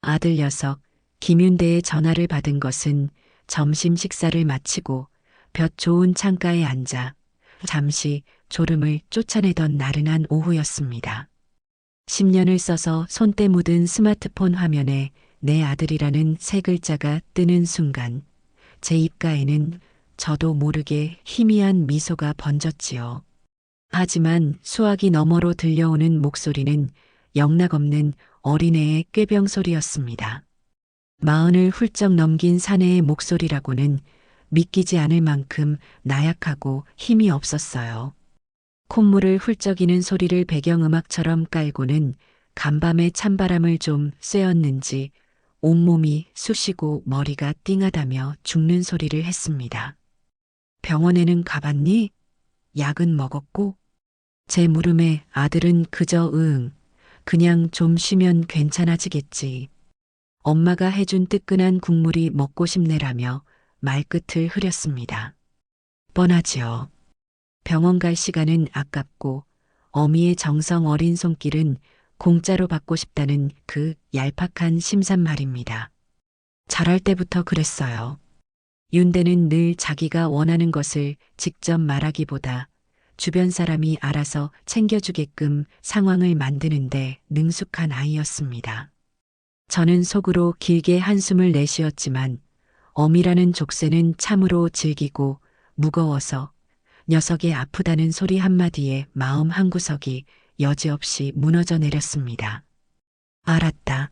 아들 녀석 김윤대의 전화를 받은 것은 점심 식사를 마치고 볕 좋은 창가에 앉아 잠시 졸음을 쫓아내던 나른한 오후였습니다. 10년을 써서 손때 묻은 스마트폰 화면에 내 아들이라는 세 글자가 뜨는 순간 제 입가에는 저도 모르게 희미한 미소가 번졌지요. 하지만 수화기 너머로 들려오는 목소리는 영락없는 어린애의 꾀병 소리였습니다. 마흔을 훌쩍 넘긴 사내의 목소리라고는 믿기지 않을 만큼 나약하고 힘이 없었어요. 콧물을 훌쩍이는 소리를 배경음악처럼 깔고는 간밤의 찬바람을 좀 쐬었는지 온몸이 쑤시고 머리가 띵하다며 죽는 소리를 했습니다. 병원에는 가봤니? 약은 먹었고? 제 물음에 아들은 그저 응, 그냥 좀 쉬면 괜찮아지겠지. 엄마가 해준 뜨끈한 국물이 먹고 싶네라며 말끝을 흐렸습니다. 뻔하지요. 병원 갈 시간은 아깝고 어미의 정성 어린 손길은 공짜로 받고 싶다는 그 얄팍한 심산 말입니다. 자랄 때부터 그랬어요. 윤대는 늘 자기가 원하는 것을 직접 말하기보다 주변 사람이 알아서 챙겨주게끔 상황을 만드는데 능숙한 아이였습니다. 저는 속으로 길게 한숨을 내쉬었지만 어미라는 족쇄는 참으로 질기고 무거워서 녀석이 아프다는 소리 한마디에 마음 한구석이 여지없이 무너져 내렸습니다. 알았다.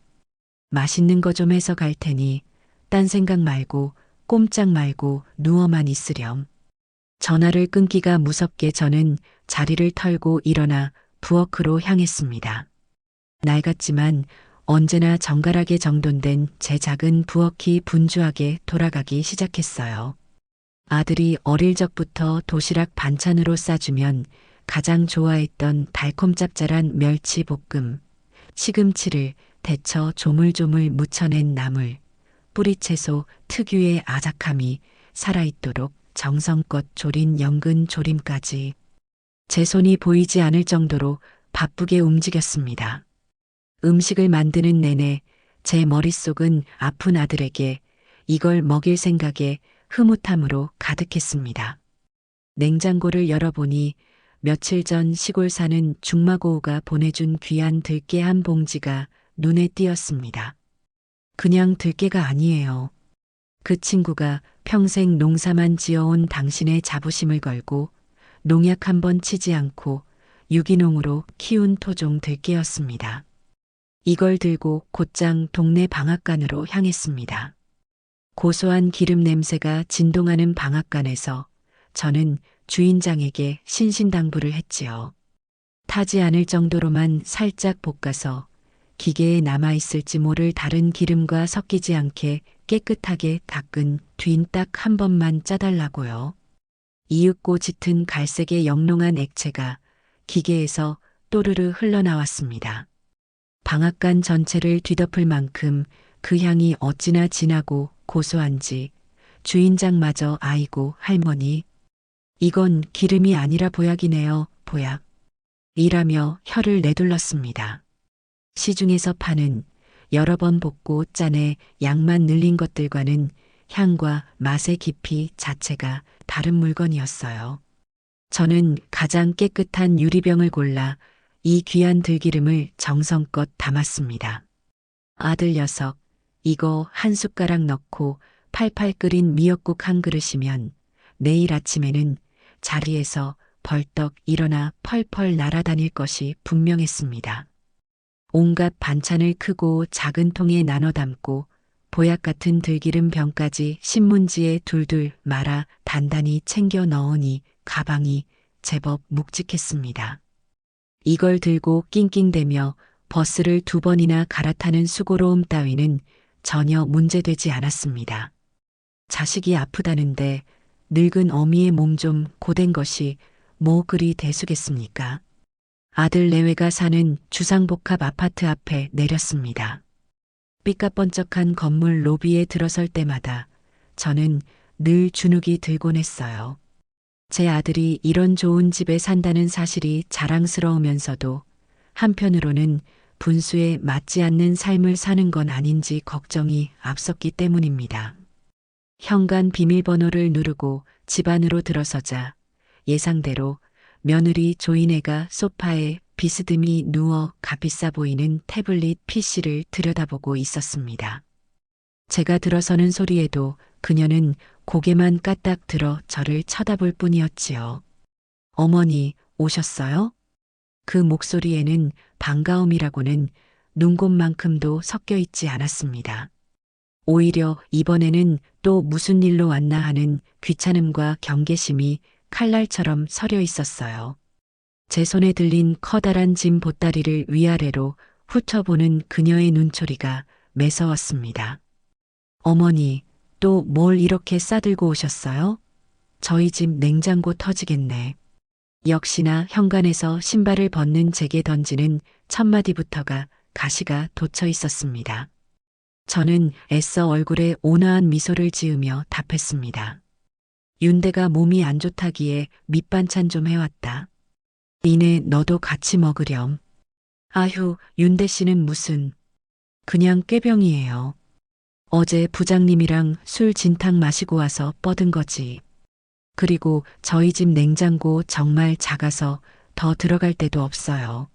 맛있는 거 좀 해서 갈 테니 딴 생각 말고 꼼짝 말고 누워만 있으렴. 전화를 끊기가 무섭게 저는 자리를 털고 일어나 부엌으로 향했습니다. 낡았지만 언제나 정갈하게 정돈된 제 작은 부엌이 분주하게 돌아가기 시작했어요. 아들이 어릴 적부터 도시락 반찬으로 싸주면 가장 좋아했던 달콤 짭짤한 멸치볶음, 시금치를 데쳐 조물조물 무쳐낸 나물, 뿌리채소 특유의 아삭함이 살아있도록 정성껏 졸인 연근 조림까지 제 손이 보이지 않을 정도로 바쁘게 움직였습니다. 음식을 만드는 내내 제 머릿속은 아픈 아들에게 이걸 먹일 생각에 흐뭇함으로 가득했습니다. 냉장고를 열어보니 며칠 전 시골 사는 중마고우가 보내준 귀한 들깨 한 봉지가 눈에 띄었습니다. 그냥 들깨가 아니에요. 그 친구가 평생 농사만 지어온 당신의 자부심을 걸고 농약 한 번 치지 않고 유기농으로 키운 토종 들깨였습니다. 이걸 들고 곧장 동네 방앗간으로 향했습니다. 고소한 기름 냄새가 진동하는 방앗간에서 저는 주인장에게 신신당부를 했지요. 타지 않을 정도로만 살짝 볶아서 기계에 남아있을지 모를 다른 기름과 섞이지 않게 깨끗하게 닦은 뒤인 딱 한 번만 짜달라고요. 이윽고 짙은 갈색의 영롱한 액체가 기계에서 또르르 흘러나왔습니다. 방앗간 전체를 뒤덮을 만큼 그 향이 어찌나 진하고 고소한지 주인장마저 아이고 할머니 이건 기름이 아니라 보약이네요. 보약. 이라며 혀를 내둘렀습니다. 시중에서 파는 여러 번 볶고 짠에 양만 늘린 것들과는 향과 맛의 깊이 자체가 다른 물건이었어요. 저는 가장 깨끗한 유리병을 골라 이 귀한 들기름을 정성껏 담았습니다. 아들 녀석, 이거 한 숟가락 넣고 팔팔 끓인 미역국 한 그릇이면 내일 아침에는 자리에서 벌떡 일어나 펄펄 날아다닐 것이 분명했습니다. 온갖 반찬을 크고 작은 통에 나눠 담고 보약 같은 들기름 병까지 신문지에 둘둘 말아 단단히 챙겨 넣으니 가방이 제법 묵직했습니다. 이걸 들고 낑낑대며 버스를 2번이나 갈아타는 수고로움 따위는 전혀 문제되지 않았습니다. 자식이 아프다는데 늙은 어미의 몸 좀 고된 것이 뭐 그리 대수겠습니까? 아들 내외가 사는 주상복합 아파트 앞에 내렸습니다. 삐까번쩍한 건물 로비에 들어설 때마다 저는 늘 주눅이 들곤 했어요. 제 아들이 이런 좋은 집에 산다는 사실이 자랑스러우면서도 한편으로는 분수에 맞지 않는 삶을 사는 건 아닌지 걱정이 앞섰기 때문입니다. 현관 비밀번호를 누르고 집 안으로 들어서자 예상대로 며느리 조이네가 소파에 비스듬히 누워 값비싸 보이는 태블릿 PC를 들여다보고 있었습니다. 제가 들어서는 소리에도 그녀는 고개만 까딱 들어 저를 쳐다볼 뿐이었지요. 어머니, 오셨어요? 그 목소리에는 반가움이라고는 눈곱만큼도 섞여 있지 않았습니다. 오히려 이번에는 또 무슨 일로 왔나 하는 귀찮음과 경계심이 칼날처럼 서려 있었어요. 제 손에 들린 커다란 짐 보따리를 위아래로 훑어보는 그녀의 눈초리가 매서웠습니다. 어머니, 또 뭘 이렇게 싸들고 오셨어요? 저희 집 냉장고 터지겠네. 역시나 현관에서 신발을 벗는 제게 던지는 첫마디부터가 가시가 돋쳐 있었습니다. 저는 애써 얼굴에 온화한 미소를 지으며 답했습니다. 윤대가 몸이 안 좋다기에 밑반찬 좀 해왔다. 니네 너도 같이 먹으렴. 아휴, 윤대 씨는 무슨. 그냥 꾀병이에요. 어제 부장님이랑 술 진탕 마시고 와서 뻗은 거지. 그리고 저희 집 냉장고 정말 작아서 더 들어갈 데도 없어요.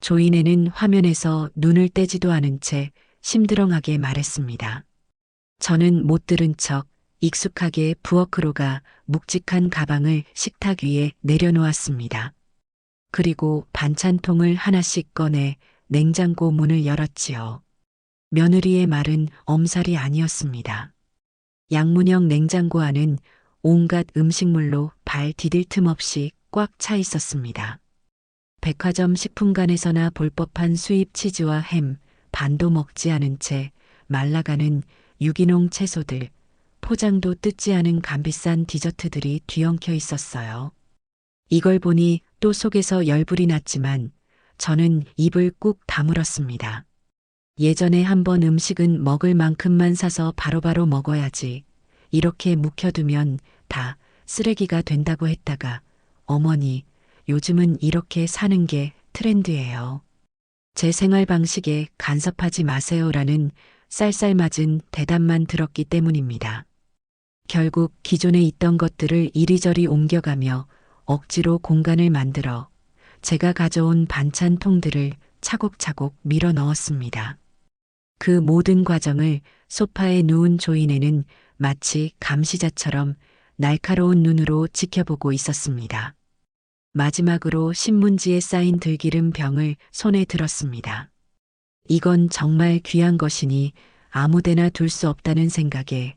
조이네는 화면에서 눈을 떼지도 않은 채 심드렁하게 말했습니다. 저는 못 들은 척 익숙하게 부엌으로 가 묵직한 가방을 식탁 위에 내려놓았습니다. 그리고 반찬통을 하나씩 꺼내 냉장고 문을 열었지요. 며느리의 말은 엄살이 아니었습니다. 양문형 냉장고 안은 온갖 음식물로 발 디딜 틈 없이 꽉 차 있었습니다. 백화점 식품관에서나 볼 법한 수입 치즈와 햄, 반도 먹지 않은 채 말라가는 유기농 채소들, 포장도 뜯지 않은 값비싼 디저트들이 뒤엉켜 있었어요. 이걸 보니 또 속에서 열불이 났지만 저는 입을 꾹 다물었습니다. 예전에 한번 음식은 먹을 만큼만 사서 바로바로 먹어야지. 이렇게 묵혀두면 다 쓰레기가 된다고 했다가 어머니, 요즘은 이렇게 사는 게 트렌드예요. 제 생활 방식에 간섭하지 마세요라는 쌀쌀맞은 대답만 들었기 때문입니다. 결국 기존에 있던 것들을 이리저리 옮겨가며 억지로 공간을 만들어 제가 가져온 반찬통들을 차곡차곡 밀어 넣었습니다. 그 모든 과정을 소파에 누운 조이네는 마치 감시자처럼 날카로운 눈으로 지켜보고 있었습니다. 마지막으로 신문지에 쌓인 들기름 병을 손에 들었습니다. 이건 정말 귀한 것이니 아무데나 둘 수 없다는 생각에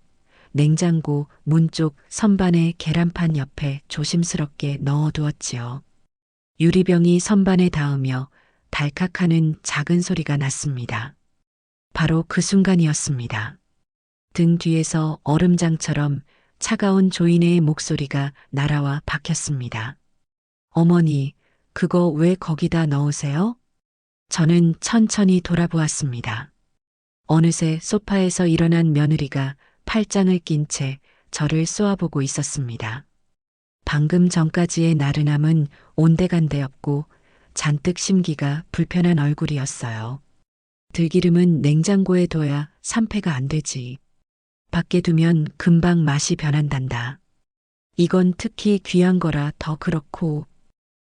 냉장고 문 쪽 선반의 계란판 옆에 조심스럽게 넣어두었지요. 유리병이 선반에 닿으며 달칵하는 작은 소리가 났습니다. 바로 그 순간이었습니다. 등 뒤에서 얼음장처럼 차가운 조이네의 목소리가 날아와 박혔습니다. 어머니, 그거 왜 거기다 넣으세요? 저는 천천히 돌아보았습니다. 어느새 소파에서 일어난 며느리가 팔짱을 낀 채 저를 쏘아보고 있었습니다. 방금 전까지의 나른함은 온데간데없고 잔뜩 심기가 불편한 얼굴이었어요. 들기름은 냉장고에 둬야 산패가 안 되지. 밖에 두면 금방 맛이 변한단다. 이건 특히 귀한 거라 더 그렇고.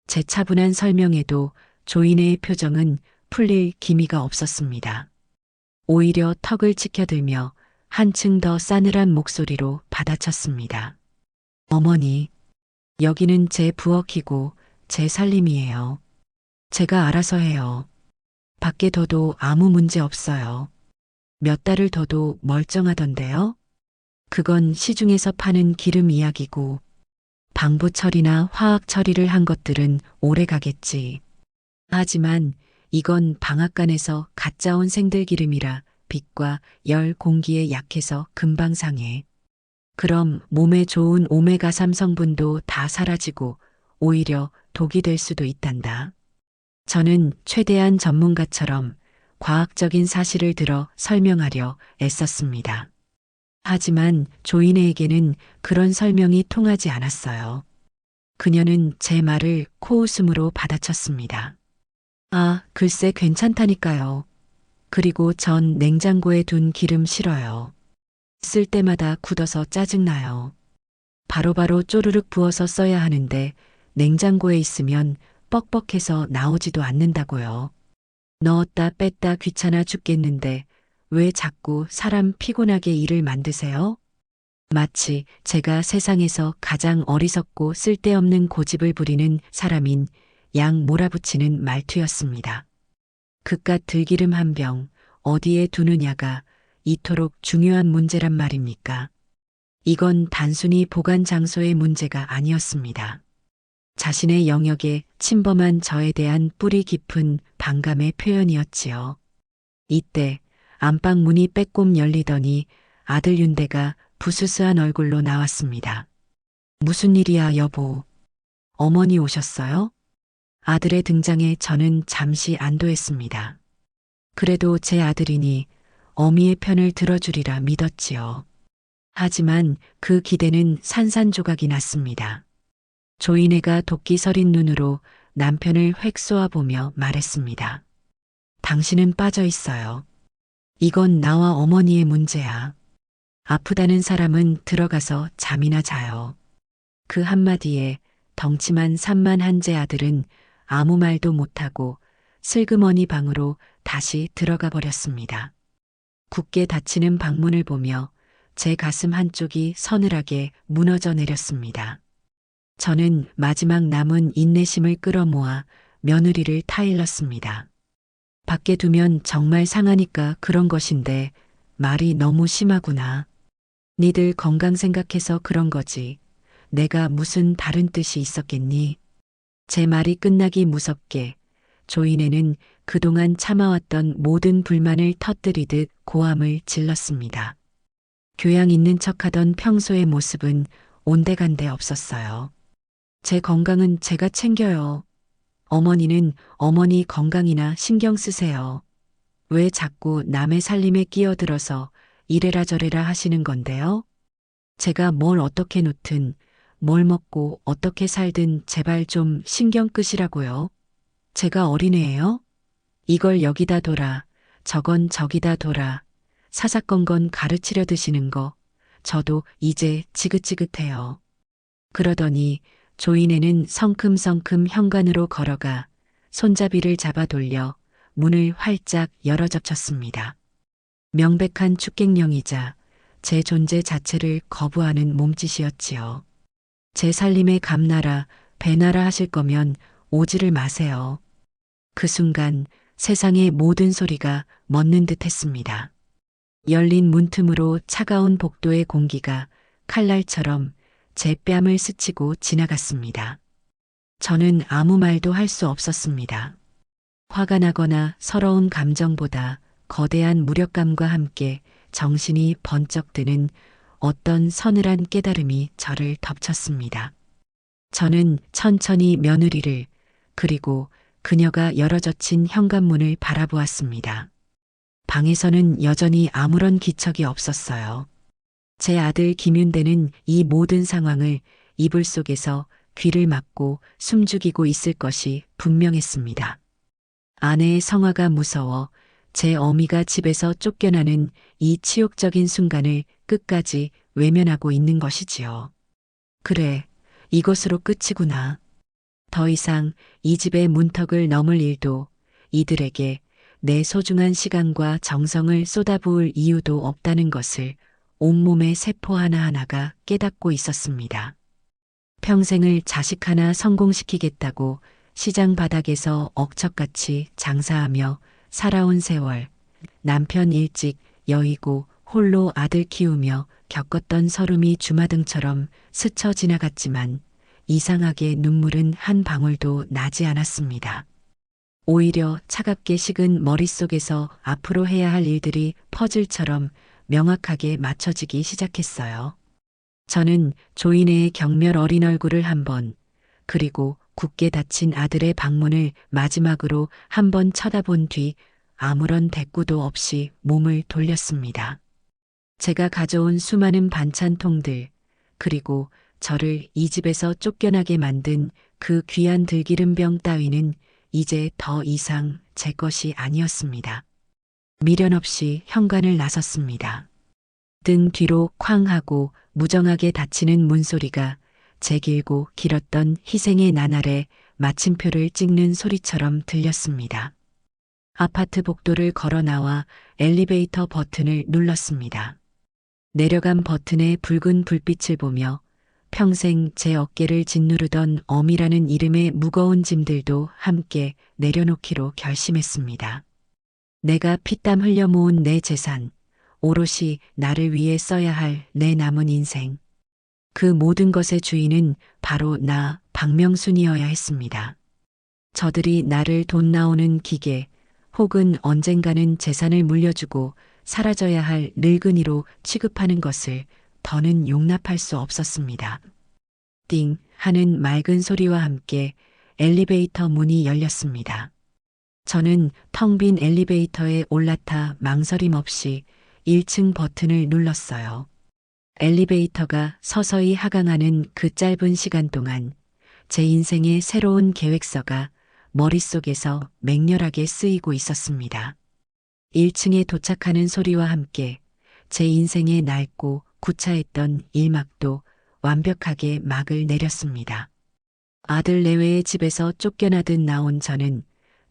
제 차분한 설명에도 조이네의 표정은 풀릴 기미가 없었습니다. 오히려 턱을 치켜들며 한층 더 싸늘한 목소리로 받아쳤습니다. 어머니, 여기는 제 부엌이고 제 살림이에요. 제가 알아서 해요. 밖에 둬도 아무 문제 없어요. 몇 달을 둬도 멀쩡하던데요? 그건 시중에서 파는 기름 이야기고 방부 처리나 화학 처리를 한 것들은 오래 가겠지. 하지만 이건 방앗간에서 갓 짜온 생들기름이라 빛과 열 공기에 약해서 금방 상해. 그럼 몸에 좋은 오메가3 성분도 다 사라지고 오히려 독이 될 수도 있단다. 저는 최대한 전문가처럼 과학적인 사실을 들어 설명하려 애썼습니다. 하지만 조이네에게는 그런 설명이 통하지 않았어요. 그녀는 제 말을 코웃음으로 받아쳤습니다. 아, 글쎄 괜찮다니까요. 그리고 전 냉장고에 둔 기름 싫어요. 쓸 때마다 굳어서 짜증나요. 바로바로 쪼르륵 부어서 써야 하는데 냉장고에 있으면 뻑뻑해서 나오지도 않는다고요. 넣었다 뺐다 귀찮아 죽겠는데 왜 자꾸 사람 피곤하게 일을 만드세요? 마치 제가 세상에서 가장 어리석고 쓸데없는 고집을 부리는 사람인 양 몰아붙이는 말투였습니다. 그깟 들기름 한 병 어디에 두느냐가 이토록 중요한 문제란 말입니까? 이건 단순히 보관 장소의 문제가 아니었습니다. 자신의 영역에 침범한 저에 대한 뿌리 깊은 반감의 표현이었지요. 이때 안방 문이 빼꼼 열리더니 아들 윤대가 부스스한 얼굴로 나왔습니다. 무슨 일이야, 여보? 어머니 오셨어요? 아들의 등장에 저는 잠시 안도했습니다. 그래도 제 아들이니 어미의 편을 들어주리라 믿었지요. 하지만 그 기대는 산산조각이 났습니다. 조이네가 도끼 서린 눈으로 남편을 획 쏘아보며 말했습니다. 당신은 빠져 있어요. 이건 나와 어머니의 문제야. 아프다는 사람은 들어가서 잠이나 자요. 그 한마디에 덩치만 산만한 제 아들은 아무 말도 못하고 슬그머니 방으로 다시 들어가 버렸습니다. 굳게 닫히는 방문을 보며 제 가슴 한쪽이 서늘하게 무너져 내렸습니다. 저는 마지막 남은 인내심을 끌어모아 며느리를 타일렀습니다. 밖에 두면 정말 상하니까 그런 것인데 말이 너무 심하구나. 니들 건강 생각해서 그런 거지. 내가 무슨 다른 뜻이 있었겠니? 제 말이 끝나기 무섭게 조이네는 그동안 참아왔던 모든 불만을 터뜨리듯 고함을 질렀습니다. 교양 있는 척하던 평소의 모습은 온데간데 없었어요. 제 건강은 제가 챙겨요. 어머니는 어머니 건강이나 신경 쓰세요. 왜 자꾸 남의 살림에 끼어들어서 이래라 저래라 하시는 건데요? 제가 뭘 어떻게 놓든 뭘 먹고 어떻게 살든 제발 좀 신경 끄시라고요. 제가 어린애예요? 이걸 여기다 둬라, 저건 저기다 둬라, 사사건건 가르치려 드시는 거 저도 이제 지긋지긋해요. 그러더니 조이네는 성큼성큼 현관으로 걸어가 손잡이를 잡아 돌려 문을 활짝 열어 젖혔습니다. 명백한 축객령이자 제 존재 자체를 거부하는 몸짓이었지요. 제 살림에 감나라, 배나라 하실 거면 오지를 마세요. 그 순간 세상의 모든 소리가 멎는 듯 했습니다. 열린 문틈으로 차가운 복도의 공기가 칼날처럼 제 뺨을 스치고 지나갔습니다. 저는 아무 말도 할 수 없었습니다. 화가 나거나 서러운 감정보다 거대한 무력감과 함께 정신이 번쩍 드는 어떤 서늘한 깨달음이 저를 덮쳤습니다. 저는 천천히 며느리를 그리고 그녀가 열어젖힌 현관문을 바라보았습니다. 방에서는 여전히 아무런 기척이 없었어요. 제 아들 김윤대는 이 모든 상황을 이불 속에서 귀를 막고 숨죽이고 있을 것이 분명했습니다. 아내의 성화가 무서워 제 어미가 집에서 쫓겨나는 이 치욕적인 순간을 끝까지 외면하고 있는 것이지요. 그래, 이것으로 끝이구나. 더 이상 이 집의 문턱을 넘을 일도 이들에게 내 소중한 시간과 정성을 쏟아부을 이유도 없다는 것을 온몸의 세포 하나하나가 깨닫고 있었습니다. 평생을 자식 하나 성공시키겠다고 시장 바닥에서 억척같이 장사하며 살아온 세월, 남편 일찍 여의고 홀로 아들 키우며 겪었던 서름이 주마등처럼 스쳐 지나갔지만 이상하게 눈물은 한 방울도 나지 않았습니다. 오히려 차갑게 식은 머릿속에서 앞으로 해야 할 일들이 퍼즐처럼 명확하게 맞춰지기 시작했어요. 저는 조이네의 경멸 어린 얼굴을 한 번, 그리고 굳게 닫힌 아들의 방문을 마지막으로 한 번 쳐다본 뒤 아무런 대꾸도 없이 몸을 돌렸습니다. 제가 가져온 수많은 반찬통들, 그리고 저를 이 집에서 쫓겨나게 만든 그 귀한 들기름병 따위는 이제 더 이상 제 것이 아니었습니다. 미련 없이 현관을 나섰습니다. 등 뒤로 쾅 하고 무정하게 닫히는 문소리가 제 길고 길었던 희생의 나날에 마침표를 찍는 소리처럼 들렸습니다. 아파트 복도를 걸어 나와 엘리베이터 버튼을 눌렀습니다. 내려간 버튼의 붉은 불빛을 보며 평생 제 어깨를 짓누르던 엄이라는 이름의 무거운 짐들도 함께 내려놓기로 결심했습니다. 내가 피땀 흘려 모은 내 재산, 오롯이 나를 위해 써야 할 내 남은 인생. 그 모든 것의 주인은 바로 나 박명순이어야 했습니다. 저들이 나를 돈 나오는 기계 혹은 언젠가는 재산을 물려주고 사라져야 할 늙은이로 취급하는 것을 더는 용납할 수 없었습니다. 띵 하는 맑은 소리와 함께 엘리베이터 문이 열렸습니다. 저는 텅 빈 엘리베이터에 올라타 망설임 없이 1층 버튼을 눌렀어요. 엘리베이터가 서서히 하강하는 그 짧은 시간 동안 제 인생의 새로운 계획서가 머릿속에서 맹렬하게 쓰이고 있었습니다. 1층에 도착하는 소리와 함께 제 인생의 낡고 구차했던 일막도 완벽하게 막을 내렸습니다. 아들 내외의 집에서 쫓겨나듯 나온 저는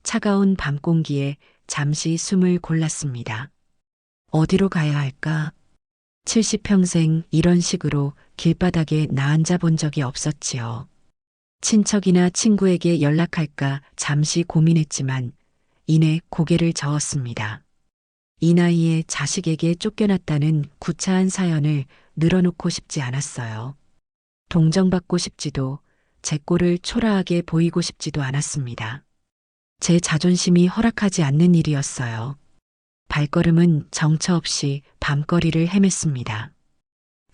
차가운 밤 공기에 잠시 숨을 골랐습니다. 어디로 가야 할까? 70평생 이런 식으로 길바닥에 나앉아 본 적이 없었지요. 친척이나 친구에게 연락할까 잠시 고민했지만 이내 고개를 저었습니다. 이 나이에 자식에게 쫓겨났다는 구차한 사연을 늘어놓고 싶지 않았어요. 동정받고 싶지도 제 꼴을 초라하게 보이고 싶지도 않았습니다. 제 자존심이 허락하지 않는 일이었어요. 발걸음은 정처 없이 밤거리를 헤맸습니다.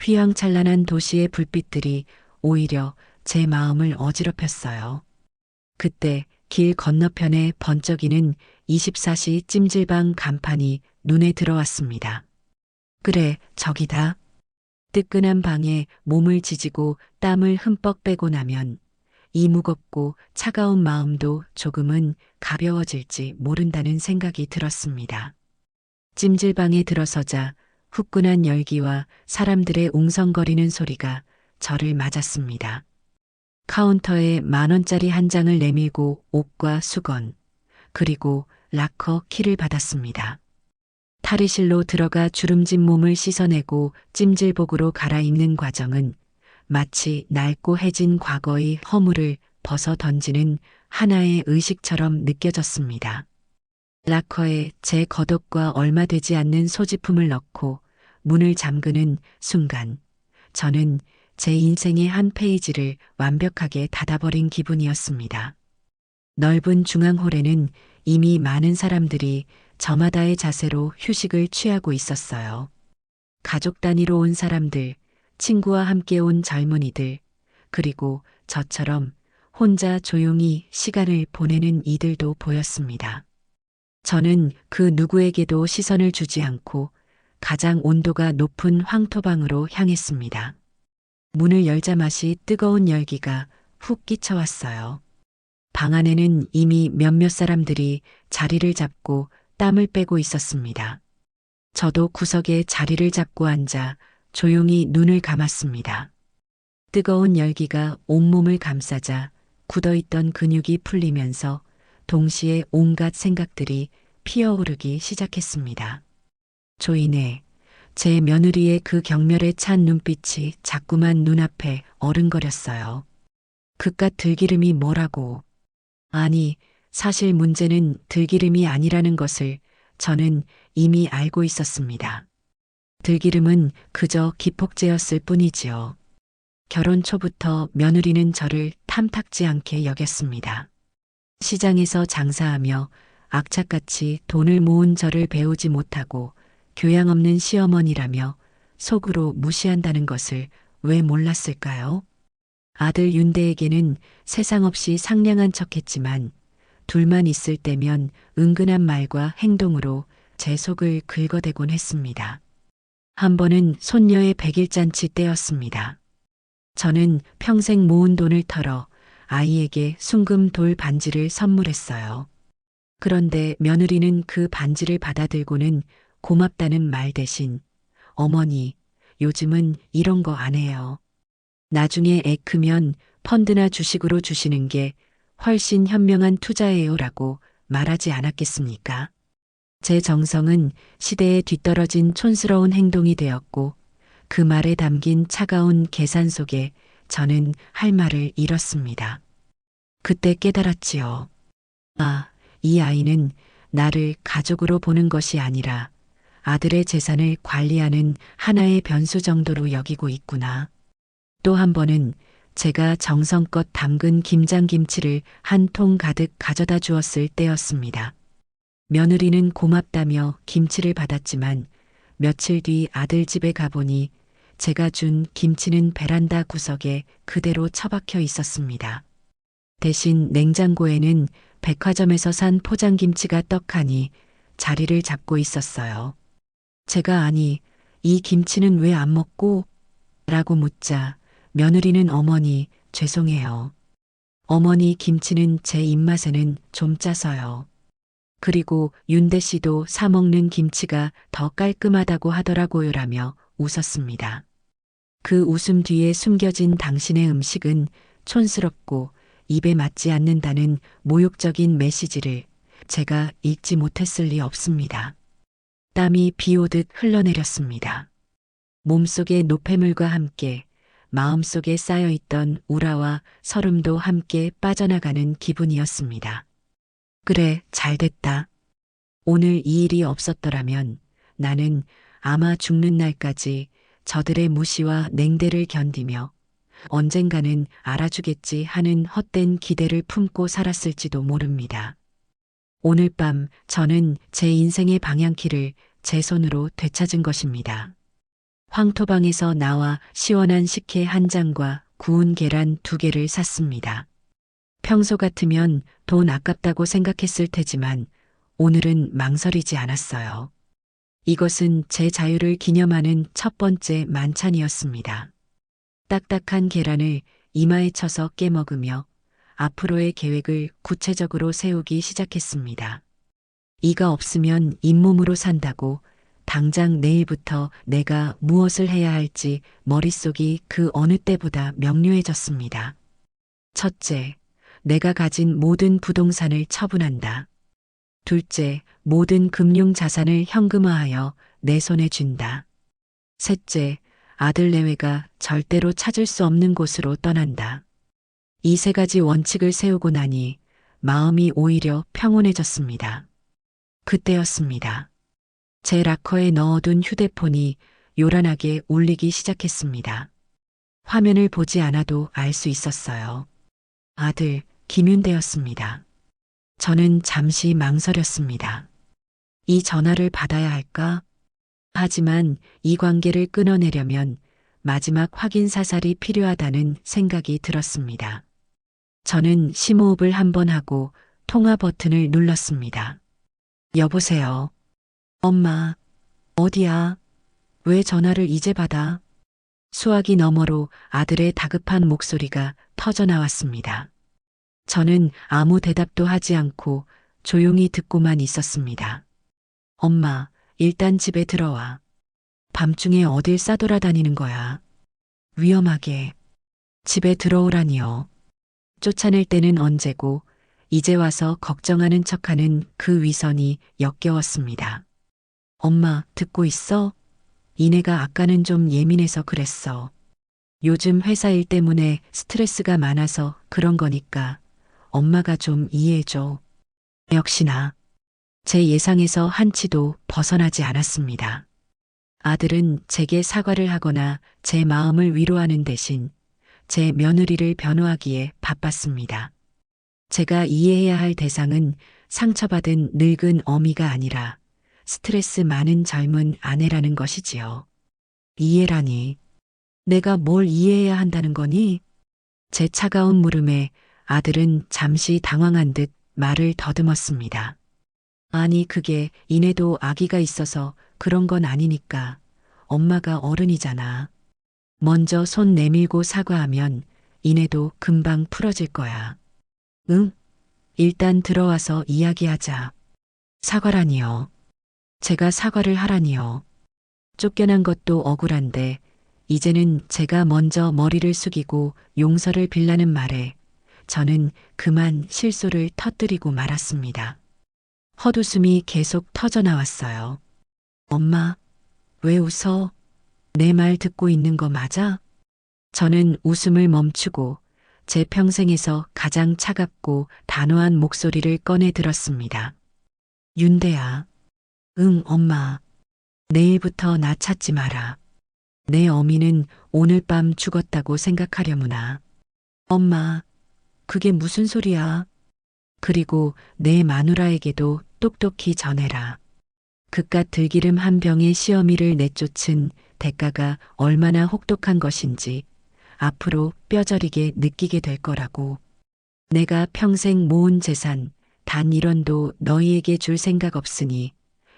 휘황찬란한 도시의 불빛들이 오히려 제 마음을 어지럽혔어요. 그때 길 건너편에 번쩍이는 24시 찜질방 간판이 눈에 들어왔습니다. 그래, 저기다. 뜨끈한 방에 몸을 지지고 땀을 흠뻑 빼고 나면 이 무겁고 차가운 마음도 조금은 가벼워질지 모른다는 생각이 들었습니다. 찜질방에 들어서자 후끈한 열기와 사람들의 웅성거리는 소리가 저를 맞았습니다. 카운터에 10,000원짜리 한 장을 내밀고 옷과 수건, 그리고 락커 키를 받았습니다. 탈의실로 들어가 주름진 몸을 씻어내고 찜질복으로 갈아입는 과정은 마치 낡고 해진 과거의 허물을 벗어 던지는 하나의 의식처럼 느껴졌습니다. 락커에 제 겉옷과 얼마 되지 않는 소지품을 넣고 문을 잠그는 순간 저는 제 인생의 한 페이지를 완벽하게 닫아버린 기분이었습니다. 넓은 중앙홀에는 이미 많은 사람들이 저마다의 자세로 휴식을 취하고 있었어요. 가족 단위로 온 사람들, 친구와 함께 온 젊은이들, 그리고 저처럼 혼자 조용히 시간을 보내는 이들도 보였습니다. 저는 그 누구에게도 시선을 주지 않고 가장 온도가 높은 황토방으로 향했습니다. 문을 열자마시 뜨거운 열기가 훅 끼쳐왔어요. 방 안에는 이미 몇몇 사람들이 자리를 잡고 땀을 빼고 있었습니다. 저도 구석에 자리를 잡고 앉아 조용히 눈을 감았습니다. 뜨거운 열기가 온몸을 감싸자 굳어있던 근육이 풀리면서 동시에 온갖 생각들이 피어오르기 시작했습니다. 조이네, 제 며느리의 그 경멸에 찬 눈빛이 자꾸만 눈앞에 어른거렸어요. 그깟 들기름이 뭐라고. 아니, 사실 문제는 들기름이 아니라는 것을 저는 이미 알고 있었습니다. 들기름은 그저 기폭제였을 뿐이지요. 결혼 초부터 며느리는 저를 탐탁지 않게 여겼습니다. 시장에서 장사하며 악착같이 돈을 모은 저를 배우지 못하고 교양 없는 시어머니라며 속으로 무시한다는 것을 왜 몰랐을까요? 아들 윤대에게는 세상 없이 상냥한 척했지만 둘만 있을 때면 은근한 말과 행동으로 제 속을 긁어대곤 했습니다. 한 번은 손녀의 100일잔치 때였습니다. 저는 평생 모은 돈을 털어 아이에게 순금 돌 반지를 선물했어요. 그런데 며느리는 그 반지를 받아들고는 고맙다는 말 대신 어머니, 요즘은 이런 거 안 해요. 나중에 애 크면 펀드나 주식으로 주시는 게 훨씬 현명한 투자예요라고 말하지 않았겠습니까? 제 정성은 시대에 뒤떨어진 촌스러운 행동이 되었고 그 말에 담긴 차가운 계산 속에 저는 할 말을 잃었습니다. 그때 깨달았지요. 아, 이 아이는 나를 가족으로 보는 것이 아니라 아들의 재산을 관리하는 하나의 변수 정도로 여기고 있구나. 또 한 번은 제가 정성껏 담근 김장김치를 한 통 가득 가져다 주었을 때였습니다. 며느리는 고맙다며 김치를 받았지만 며칠 뒤 아들 집에 가보니 제가 준 김치는 베란다 구석에 그대로 처박혀 있었습니다. 대신 냉장고에는 백화점에서 산 포장김치가 떡하니 자리를 잡고 있었어요. 제가 아니, 이 김치는 왜 안 먹고? 라고 묻자 며느리는 어머니, 죄송해요. 어머니 김치는 제 입맛에는 좀 짜서요. 그리고 윤대 씨도 사 먹는 김치가 더 깔끔하다고 하더라고요라며 웃었습니다. 그 웃음 뒤에 숨겨진 당신의 음식은 촌스럽고 입에 맞지 않는다는 모욕적인 메시지를 제가 읽지 못했을 리 없습니다. 땀이 비 오듯 흘러내렸습니다. 몸속의 노폐물과 함께 마음속에 쌓여있던 우라와 서름도 함께 빠져나가는 기분이었습니다. 그래, 잘됐다. 오늘 이 일이 없었더라면 나는 아마 죽는 날까지 저들의 무시와 냉대를 견디며 언젠가는 알아주겠지 하는 헛된 기대를 품고 살았을지도 모릅니다. 오늘 밤 저는 제 인생의 방향키를 제 손으로 되찾은 것입니다. 황토방에서 나와 시원한 식혜 한 잔과 구운 계란 2개를 샀습니다. 평소 같으면 돈 아깝다고 생각했을 테지만 오늘은 망설이지 않았어요. 이것은 제 자유를 기념하는 첫 번째 만찬이었습니다. 딱딱한 계란을 이마에 쳐서 깨먹으며 앞으로의 계획을 구체적으로 세우기 시작했습니다. 이가 없으면 잇몸으로 산다고 당장 내일부터 내가 무엇을 해야 할지 머릿속이 그 어느 때보다 명료해졌습니다. 첫째, 내가 가진 모든 부동산을 처분한다. 둘째, 모든 금융 자산을 현금화하여 내 손에 쥔다. 셋째, 아들 내외가 절대로 찾을 수 없는 곳으로 떠난다. 이 3가지 원칙을 세우고 나니 마음이 오히려 평온해졌습니다. 그때였습니다. 제 락커에 넣어둔 휴대폰이 요란하게 울리기 시작했습니다. 화면을 보지 않아도 알 수 있었어요. 아들, 김윤대였습니다. 저는 잠시 망설였습니다. 이 전화를 받아야 할까? 하지만 이 관계를 끊어내려면 마지막 확인 사살이 필요하다는 생각이 들었습니다. 저는 심호흡을 한번 하고 통화 버튼을 눌렀습니다. 여보세요. 엄마, 어디야? 왜 전화를 이제 받아? 수화기 너머로 아들의 다급한 목소리가 터져나왔습니다. 저는 아무 대답도 하지 않고 조용히 듣고만 있었습니다. 엄마, 일단 집에 들어와. 밤중에 어딜 싸돌아다니는 거야? 위험하게. 집에 들어오라니요. 쫓아낼 때는 언제고 이제 와서 걱정하는 척하는 그 위선이 역겨웠습니다. 엄마, 듣고 있어? 이내가 아까는 좀 예민해서 그랬어. 요즘 회사 일 때문에 스트레스가 많아서 그런 거니까 엄마가 좀 이해해줘. 역시나 제 예상에서 한치도 벗어나지 않았습니다. 아들은 제게 사과를 하거나 제 마음을 위로하는 대신 제 며느리를 변호하기에 바빴습니다. 제가 이해해야 할 대상은 상처받은 늙은 어미가 아니라 스트레스 많은 젊은 아내라는 것이지요. 이해라니. 내가 뭘 이해해야 한다는 거니? 제 차가운 물음에 아들은 잠시 당황한 듯 말을 더듬었습니다. 아니, 그게 이내도 아기가 있어서 그런 건 아니니까. 엄마가 어른이잖아. 먼저 손 내밀고 사과하면 이내도 금방 풀어질 거야. 응? 일단 들어와서 이야기하자. 사과라니요. 제가 사과를 하라니요. 쫓겨난 것도 억울한데 이제는 제가 먼저 머리를 숙이고 용서를 빌라는 말에 저는 그만 실소를 터뜨리고 말았습니다. 헛웃음이 계속 터져나왔어요. 엄마, 왜 웃어? 내 말 듣고 있는 거 맞아? 저는 웃음을 멈추고 제 평생에서 가장 차갑고 단호한 목소리를 꺼내 들었습니다. 윤대야. 응, 엄마. 내일부터 나 찾지 마라. 내 어미는 오늘 밤 죽었다고 생각하려무나. 엄마, 그게 무슨 소리야? 그리고 내 마누라에게도 똑똑히 전해라. 그깟 들기름 한 병의 시어미를 내쫓은 대가가 얼마나 혹독한 것인지 앞으로 뼈저리게 느끼게 될 거라고. 내가 평생 모은 재산 단 1원도 너희에게 줄 생각 없으니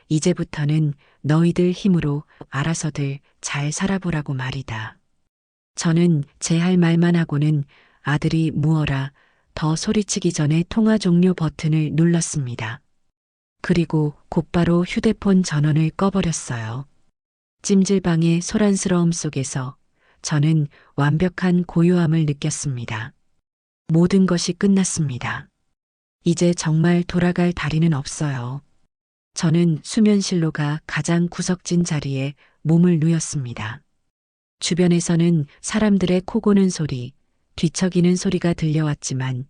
이제부터는 너희들 힘으로 알아서들 잘 살아보라고 말이다. 저는 제 할 말만 하고는 아들이 무어라 더 소리치기 전에 통화 종료 버튼을 눌렀습니다. 그리고 곧바로 휴대폰 전원을 꺼버렸어요. 찜질방의 소란스러움 속에서 저는 완벽한 고요함을 느꼈습니다. 모든 것이 끝났습니다. 이제 정말 돌아갈 다리는 없어요. 저는 수면실로가 가장 구석진 자리에 몸을 누였습니다. 주변에서는 사람들의 코 고는 소리, 뒤척이는 소리가 들려왔지만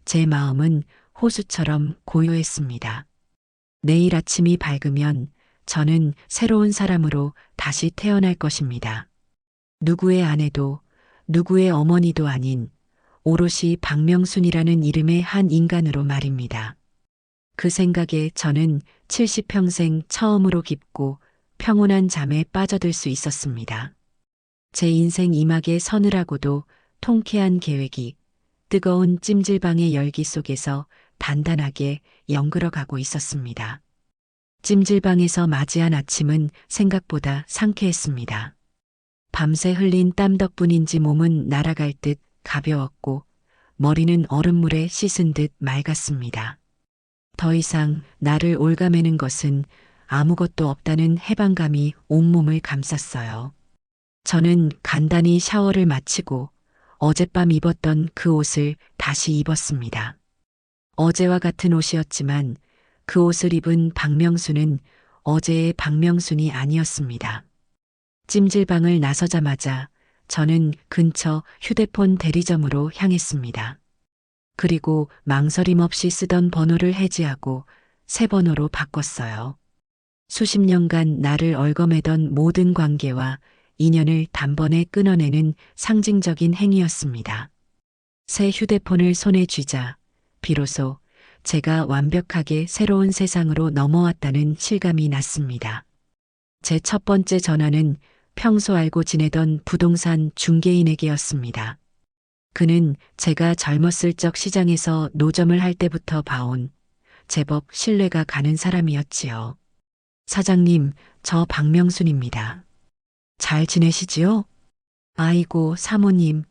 제 마음은 호수처럼 고요했습니다. 내일 아침이 밝으면 저는 새로운 사람으로 다시 태어날 것입니다. 누구의 아내도 누구의 어머니도 아닌 오롯이 박명순이라는 이름의 한 인간으로 말입니다. 그 생각에 저는 70평생 처음으로 깊고 평온한 잠에 빠져들 수 있었습니다. 제 인생 이막의 서늘하고도 통쾌한 계획이 뜨거운 찜질방의 열기 속에서 단단하게 연그러가고 있었습니다. 찜질방에서 맞이한 아침은 생각보다 상쾌했습니다. 밤새 흘린 땀 덕분인지 몸은 날아갈 듯 가벼웠고 머리는 얼음물에 씻은 듯 맑았습니다. 더 이상 나를 올가매는 것은 아무것도 없다는 해방감이 온몸을 감쌌어요. 저는 간단히 샤워를 마치고 어젯밤 입었던 그 옷을 다시 입었습니다. 어제와 같은 옷이었지만 그 옷을 입은 박명순은 어제의 박명순이 아니었습니다. 찜질방을 나서자마자 저는 근처 휴대폰 대리점으로 향했습니다. 그리고 망설임 없이 쓰던 번호를 해지하고 새 번호로 바꿨어요. 수십 년간 나를 얽어매던 모든 관계와 인연을 단번에 끊어내는 상징적인 행위였습니다. 새 휴대폰을 손에 쥐자 비로소 제가 완벽하게 새로운 세상으로 넘어왔다는 실감이 났습니다. 제 첫 번째 전화는 평소 알고 지내던 부동산 중개인에게였습니다. 그는 제가 젊었을 적 시장에서 노점을 할 때부터 봐온 제법 신뢰가 가는 사람이었지요. 사장님, 저 박명순입니다. 잘 지내시지요? 아이고, 사모님.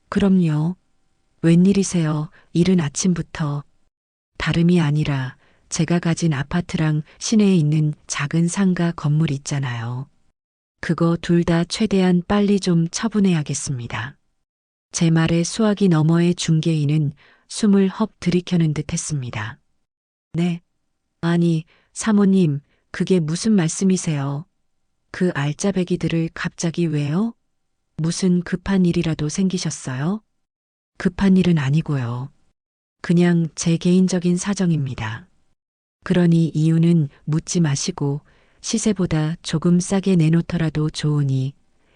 그럼요. 웬일이세요, 이른 아침부터. 다름이 아니라 제가 가진 아파트랑 시내에 있는 작은 상가 건물 있잖아요. 그거 둘 다 최대한 빨리 좀 처분해야겠습니다. 제 말에 수화기 너머의 중개인은 숨을 헉 들이켜는 듯 했습니다. 네. 아니, 사모님, 그게 무슨 말씀이세요? 그 알짜배기들을 갑자기 왜요? 무슨 급한 일이라도 생기셨어요? 급한 일은 아니고요. 그냥 제 개인적인 사정입니다. 그러니 이유는 묻지 마시고 시세보다 조금 싸게 내놓더라도 좋으니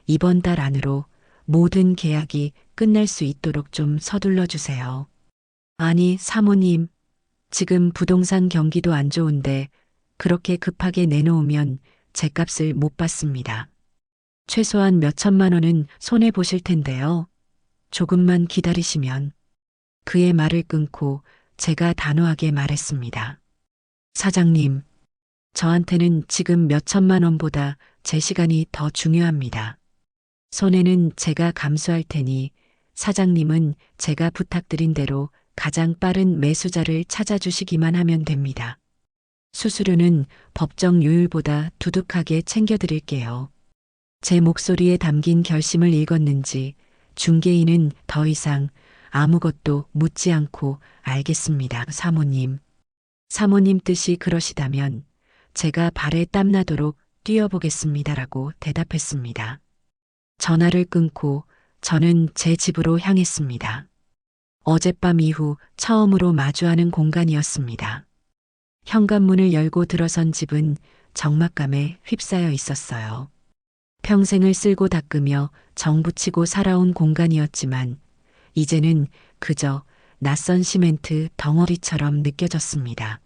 이번 달 안으로 모든 계약이 끝날 수 있도록 좀 서둘러 주세요. 아니, 사모님, 지금 부동산 경기도 안 좋은데 그렇게 급하게 내놓으면 제 값을 못 받습니다. 최소한 몇 천만 원은 손해 보실 텐데요. 조금만 기다리시면. 그의 말을 끊고 제가 단호하게 말했습니다. 사장님, 저한테는 지금 몇 천만 원보다 제 시간이 더 중요합니다. 손해는 제가 감수할 테니 사장님은 제가 부탁드린 대로 가장 빠른 매수자를 찾아주시기만 하면 됩니다. 수수료는 법정 요율보다 두둑하게 챙겨드릴게요. 제 목소리에 담긴 결심을 읽었는지 중개인은 더 이상 아무것도 묻지 않고 알겠습니다, 사모님. 사모님 뜻이 그러시다면 제가 발에 땀나도록 뛰어보겠습니다라고 대답했습니다. 전화를 끊고 저는 제 집으로 향했습니다. 어젯밤 이후 처음으로 마주하는 공간이었습니다. 현관문을 열고 들어선 집은 적막감에 휩싸여 있었어요. 평생을 쓸고 닦으며 정붙이고 살아온 공간이었지만 이제는 그저 낯선 시멘트 덩어리처럼 느껴졌습니다.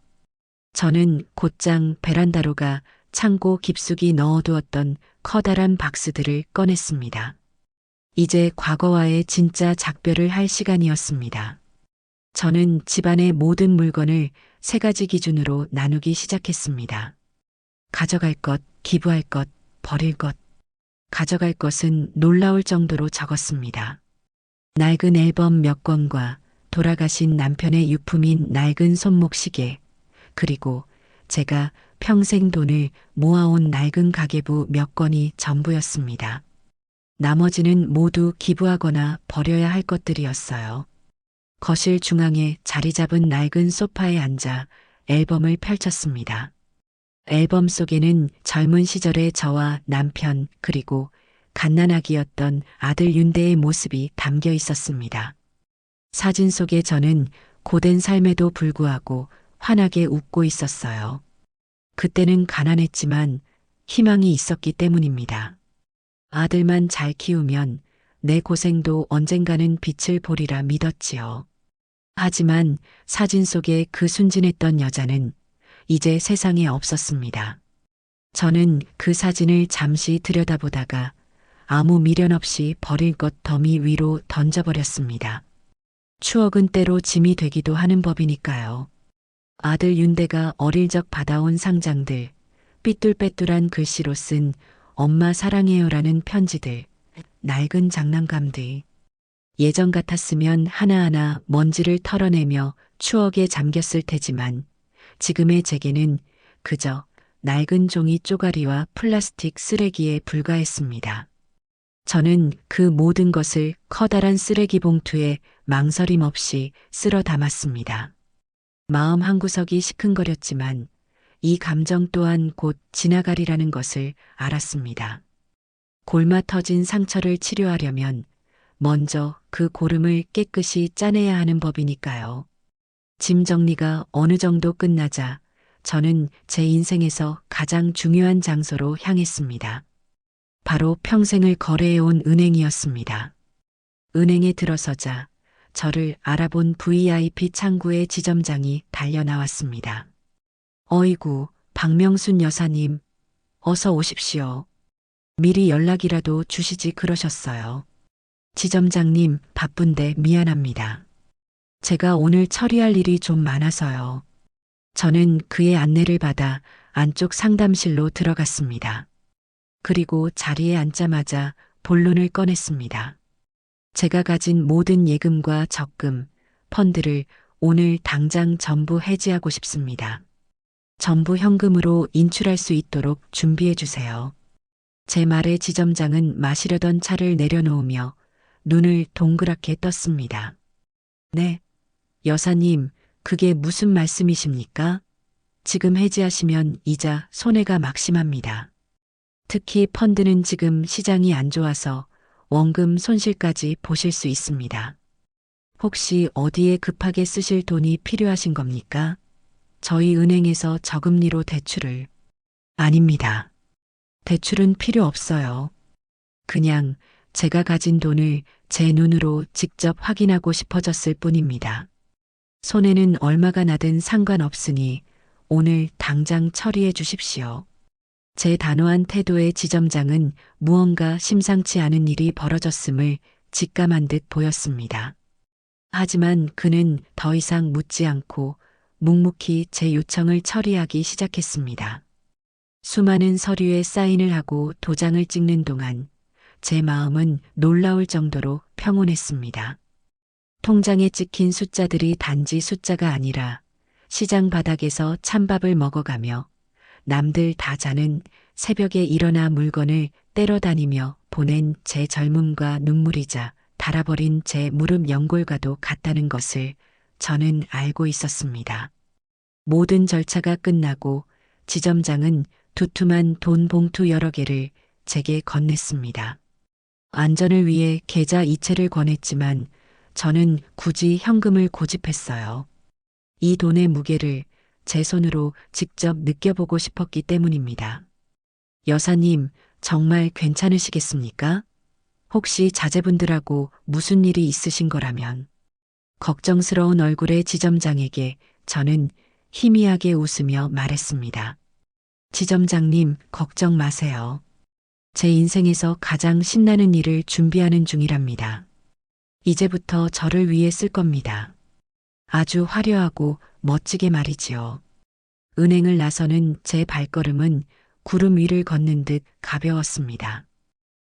저는 곧장 베란다로 가 창고 깊숙이 넣어두었던 커다란 박스들을 꺼냈습니다. 이제 과거와의 진짜 작별을 할 시간이었습니다. 저는 집안의 모든 물건을 3가지 기준으로 나누기 시작했습니다. 가져갈 것, 기부할 것, 버릴 것. 가져갈 것은 놀라울 정도로 적었습니다. 낡은 앨범 몇 권과 돌아가신 남편의 유품인 낡은 손목시계, 그리고 제가 평생 돈을 모아온 낡은 가계부 몇 권이 전부였습니다. 나머지는 모두 기부하거나 버려야 할 것들이었어요. 거실 중앙에 자리 잡은 낡은 소파에 앉아 앨범을 펼쳤습니다. 앨범 속에는 젊은 시절의 저와 남편 그리고 갓난아기였던 아들 윤대의 모습이 담겨 있었습니다. 사진 속의 저는 고된 삶에도 불구하고 환하게 웃고 있었어요. 그때는 가난했지만 희망이 있었기 때문입니다. 아들만 잘 키우면 내 고생도 언젠가는 빛을 보리라 믿었지요. 하지만 사진 속의 그 순진했던 여자는 이제 세상에 없었습니다. 저는 그 사진을 잠시 들여다보다가 아무 미련 없이 버릴 것 더미 위로 던져버렸습니다. 추억은 때로 짐이 되기도 하는 법이니까요. 아들 윤대가 어릴 적 받아온 상장들, 삐뚤빼뚤한 글씨로 쓴 엄마 사랑해요라는 편지들, 낡은 장난감들. 예전 같았으면 하나하나 먼지를 털어내며 추억에 잠겼을 테지만 지금의 제게는 그저 낡은 종이 쪼가리와 플라스틱 쓰레기에 불과했습니다. 저는 그 모든 것을 커다란 쓰레기 봉투에 망설임 없이 쓸어 담았습니다. 마음 한구석이 시큰거렸지만 이 감정 또한 곧 지나가리라는 것을 알았습니다. 골마 터진 상처를 치료하려면 먼저 그 고름을 깨끗이 짜내야 하는 법이니까요. 짐 정리가 어느 정도 끝나자 저는 제 인생에서 가장 중요한 장소로 향했습니다. 바로 평생을 거래해온 은행이었습니다. 은행에 들어서자 저를 알아본 VIP 창구의 지점장이 달려나왔습니다. 어이구, 박명순 여사님, 어서 오십시오. 미리 연락이라도 주시지 그러셨어요. 지점장님, 바쁜데 미안합니다. 제가 오늘 처리할 일이 좀 많아서요. 저는 그의 안내를 받아 안쪽 상담실로 들어갔습니다. 그리고 자리에 앉자마자 본론을 꺼냈습니다. 제가 가진 모든 예금과 적금, 펀드를 오늘 당장 전부 해지하고 싶습니다. 전부 현금으로 인출할 수 있도록 준비해 주세요. 제 말에 지점장은 마시려던 차를 내려놓으며 눈을 동그랗게 떴습니다. 네, 여사님, 그게 무슨 말씀이십니까? 지금 해지하시면 이자 손해가 막심합니다. 특히 펀드는 지금 시장이 안 좋아서 원금 손실까지 보실 수 있습니다. 혹시 어디에 급하게 쓰실 돈이 필요하신 겁니까? 저희 은행에서 저금리로 대출을. 아닙니다. 대출은 필요 없어요. 그냥 제가 가진 돈을 제 눈으로 직접 확인하고 싶어졌을 뿐입니다. 손해는 얼마가 나든 상관없으니 오늘 당장 처리해 주십시오. 제 단호한 태도의 지점장은 무언가 심상치 않은 일이 벌어졌음을 직감한 듯 보였습니다. 하지만 그는 더 이상 묻지 않고 묵묵히 제 요청을 처리하기 시작했습니다. 수많은 서류에 사인을 하고 도장을 찍는 동안 제 마음은 놀라울 정도로 평온했습니다. 통장에 찍힌 숫자들이 단지 숫자가 아니라 시장 바닥에서 찬밥을 먹어가며 남들 다 자는 새벽에 일어나 물건을 때려다니며 보낸 제 젊음과 눈물이자 닳아버린 제 무릎 연골과도 같다는 것을 저는 알고 있었습니다. 모든 절차가 끝나고 지점장은 두툼한 돈 봉투 여러 개를 제게 건넸습니다. 안전을 위해 계좌 이체를 권했지만 저는 굳이 현금을 고집했어요. 이 돈의 무게를 제 손으로 직접 느껴보고 싶었기 때문입니다. 여사님, 정말 괜찮으시겠습니까? 혹시 자제분들하고 무슨 일이 있으신 거라면. 걱정스러운 얼굴의 지점장에게 저는 희미하게 웃으며 말했습니다. 지점장님, 걱정 마세요. 제 인생에서 가장 신나는 일을 준비하는 중이랍니다. 이제부터 저를 위해 쓸 겁니다. 아주 화려하고 멋지게 말이지요. 은행을 나서는 제 발걸음은 구름 위를 걷는 듯 가벼웠습니다.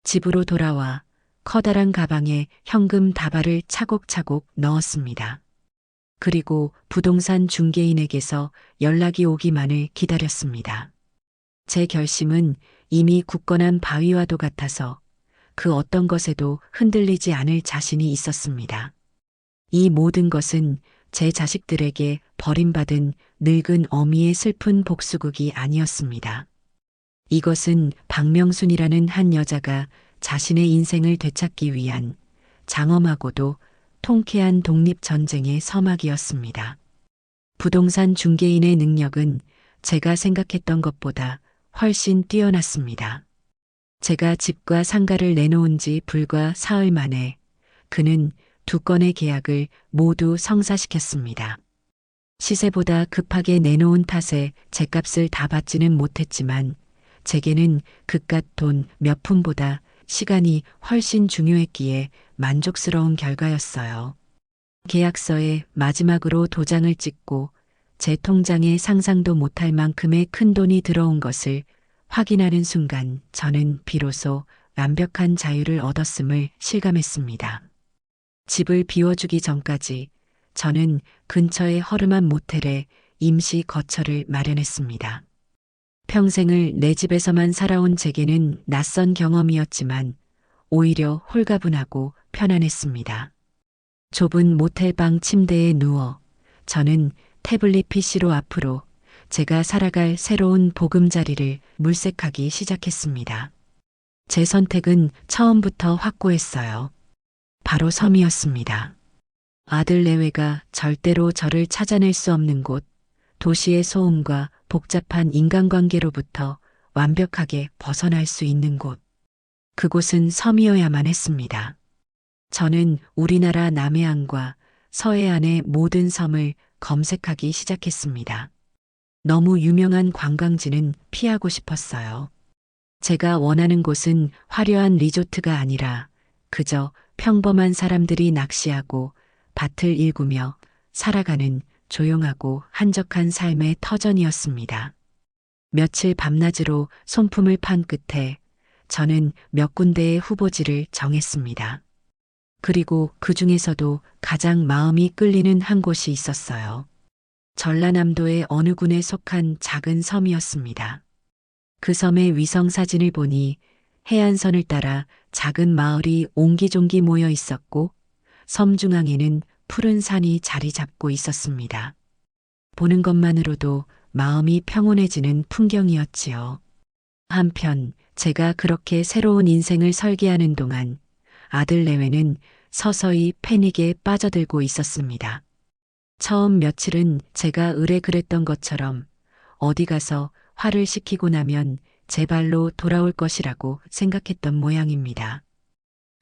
집으로 돌아와 커다란 가방에 현금 다발을 차곡차곡 넣었습니다. 그리고 부동산 중개인에게서 연락이 오기만을 기다렸습니다. 제 결심은 이미 굳건한 바위와도 같아서 그 어떤 것에도 흔들리지 않을 자신이 있었습니다. 이 모든 것은 제 자식들에게 버림받은 늙은 어미의 슬픈 복수극이 아니었습니다. 이것은 박명순이라는 한 여자가 자신의 인생을 되찾기 위한 장엄하고도 통쾌한 독립전쟁의 서막이었습니다. 부동산 중개인의 능력은 제가 생각했던 것보다 훨씬 뛰어났습니다. 제가 집과 상가를 내놓은 지 불과 사흘 만에 그는 2건의 계약을 모두 성사시켰습니다. 시세보다 급하게 내놓은 탓에 제값을 다 받지는 못했지만 제게는 그깟 돈 몇 푼보다 시간이 훨씬 중요했기에 만족스러운 결과였어요. 계약서에 마지막으로 도장을 찍고 제 통장에 상상도 못할 만큼의 큰 돈이 들어온 것을 확인하는 순간 저는 비로소 완벽한 자유를 얻었음을 실감했습니다. 집을 비워주기 전까지 저는 근처의 허름한 모텔에 임시 거처를 마련했습니다. 평생을 내 집에서만 살아온 제게는 낯선 경험이었지만 오히려 홀가분하고 편안했습니다. 좁은 모텔방 침대에 누워 저는 태블릿 PC로 앞으로 제가 살아갈 새로운 보금자리를 물색하기 시작했습니다. 제 선택은 처음부터 확고했어요. 바로 섬이었습니다. 아들 내외가 절대로 저를 찾아낼 수 없는 곳, 도시의 소음과 복잡한 인간관계로부터 완벽하게 벗어날 수 있는 곳. 그곳은 섬이어야만 했습니다. 저는 우리나라 남해안과 서해안의 모든 섬을 검색하기 시작했습니다. 너무 유명한 관광지는 피하고 싶었어요. 제가 원하는 곳은 화려한 리조트가 아니라 그저 평범한 사람들이 낚시하고 밭을 일구며 살아가는 조용하고 한적한 삶의 터전이었습니다. 며칠 밤낮으로 손품을 판 끝에 저는 몇 군데의 후보지를 정했습니다. 그리고 그 중에서도 가장 마음이 끌리는 한 곳이 있었어요. 전라남도의 어느 군에 속한 작은 섬이었습니다. 그 섬의 위성 사진을 보니 해안선을 따라 작은 마을이 옹기종기 모여 있었고 섬 중앙에는 푸른 산이 자리 잡고 있었습니다. 보는 것만으로도 마음이 평온해지는 풍경이었지요. 한편 제가 그렇게 새로운 인생을 설계하는 동안 아들 내외는 서서히 패닉에 빠져들고 있었습니다. 처음 며칠은 제가 의뢰 그랬던 것처럼 어디 가서 화를 시키고 나면 제 발로 돌아올 것이라고 생각했던 모양입니다.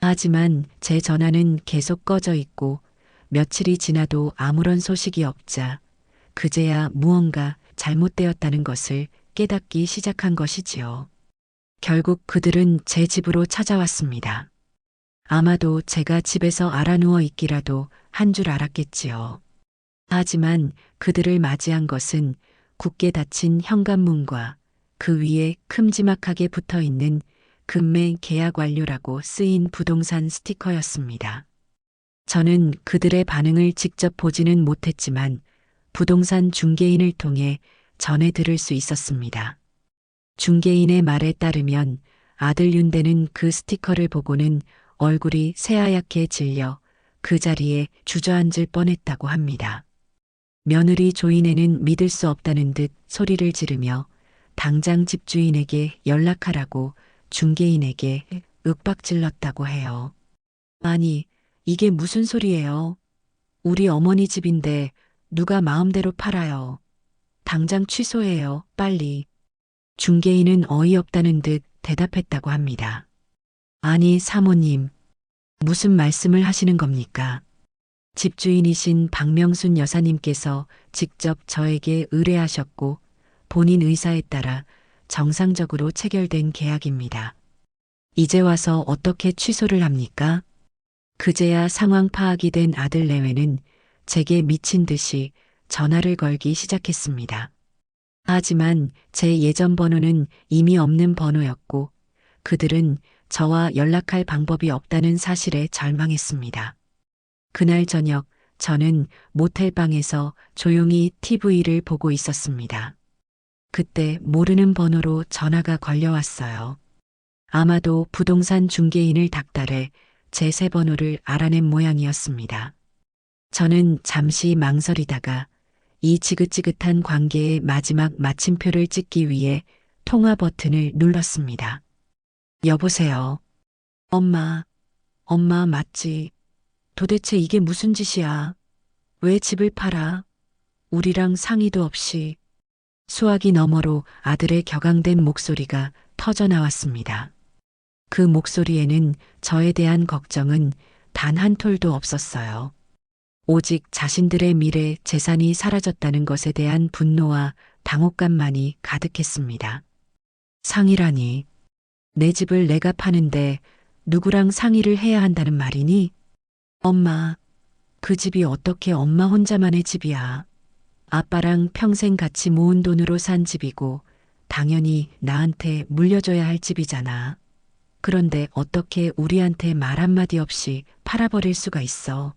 하지만 제 전화는 계속 꺼져 있고 며칠이 지나도 아무런 소식이 없자 그제야 무언가 잘못되었다는 것을 깨닫기 시작한 것이지요. 결국 그들은 제 집으로 찾아왔습니다. 아마도 제가 집에서 알아누워 있기라도 한 줄 알았겠지요. 하지만 그들을 맞이한 것은 굳게 닫힌 현관문과 그 위에 큼지막하게 붙어 있는 금매 계약 완료라고 쓰인 부동산 스티커였습니다. 저는 그들의 반응을 직접 보지는 못했지만 부동산 중개인을 통해 전해 들을 수 있었습니다. 중개인의 말에 따르면 아들 윤대는 그 스티커를 보고는 얼굴이 새하얗게 질려 그 자리에 주저앉을 뻔했다고 합니다. 며느리 조인애는 믿을 수 없다는 듯 소리를 지르며 당장 집주인에게 연락하라고 중개인에게 윽박질렀다고 해요. 아니, 이게 무슨 소리예요? 우리 어머니 집인데 누가 마음대로 팔아요. 당장 취소해요, 빨리. 중개인은 어이없다는 듯 대답했다고 합니다. 아니, 사모님, 무슨 말씀을 하시는 겁니까? 집주인이신 박명순 여사님께서 직접 저에게 의뢰하셨고 본인 의사에 따라 정상적으로 체결된 계약입니다. 이제 와서 어떻게 취소를 합니까? 그제야 상황 파악이 된 아들 내외는 제게 미친 듯이 전화를 걸기 시작했습니다. 하지만 제 예전 번호는 이미 없는 번호였고 그들은 저와 연락할 방법이 없다는 사실에 절망했습니다. 그날 저녁 저는 모텔방에서 조용히 TV를 보고 있었습니다. 그때 모르는 번호로 전화가 걸려왔어요. 아마도 부동산 중개인을 닥달해 제 새 번호를 알아낸 모양이었습니다. 저는 잠시 망설이다가 이 지긋지긋한 관계의 마지막 마침표를 찍기 위해 통화 버튼을 눌렀습니다. 여보세요. 엄마, 엄마 맞지? 도대체 이게 무슨 짓이야? 왜 집을 팔아? 우리랑 상의도 없이. 수화기 너머로 아들의 격앙된 목소리가 터져 나왔습니다. 그 목소리에는 저에 대한 걱정은 단 한 톨도 없었어요. 오직 자신들의 미래 재산이 사라졌다는 것에 대한 분노와 당혹감만이 가득했습니다. 상의라니. 내 집을 내가 파는데 누구랑 상의를 해야 한다는 말이니? 엄마, 그 집이 어떻게 엄마 혼자만의 집이야. 아빠랑 평생 같이 모은 돈으로 산 집이고 당연히 나한테 물려줘야 할 집이잖아. 그런데 어떻게 우리한테 말 한마디 없이 팔아버릴 수가 있어.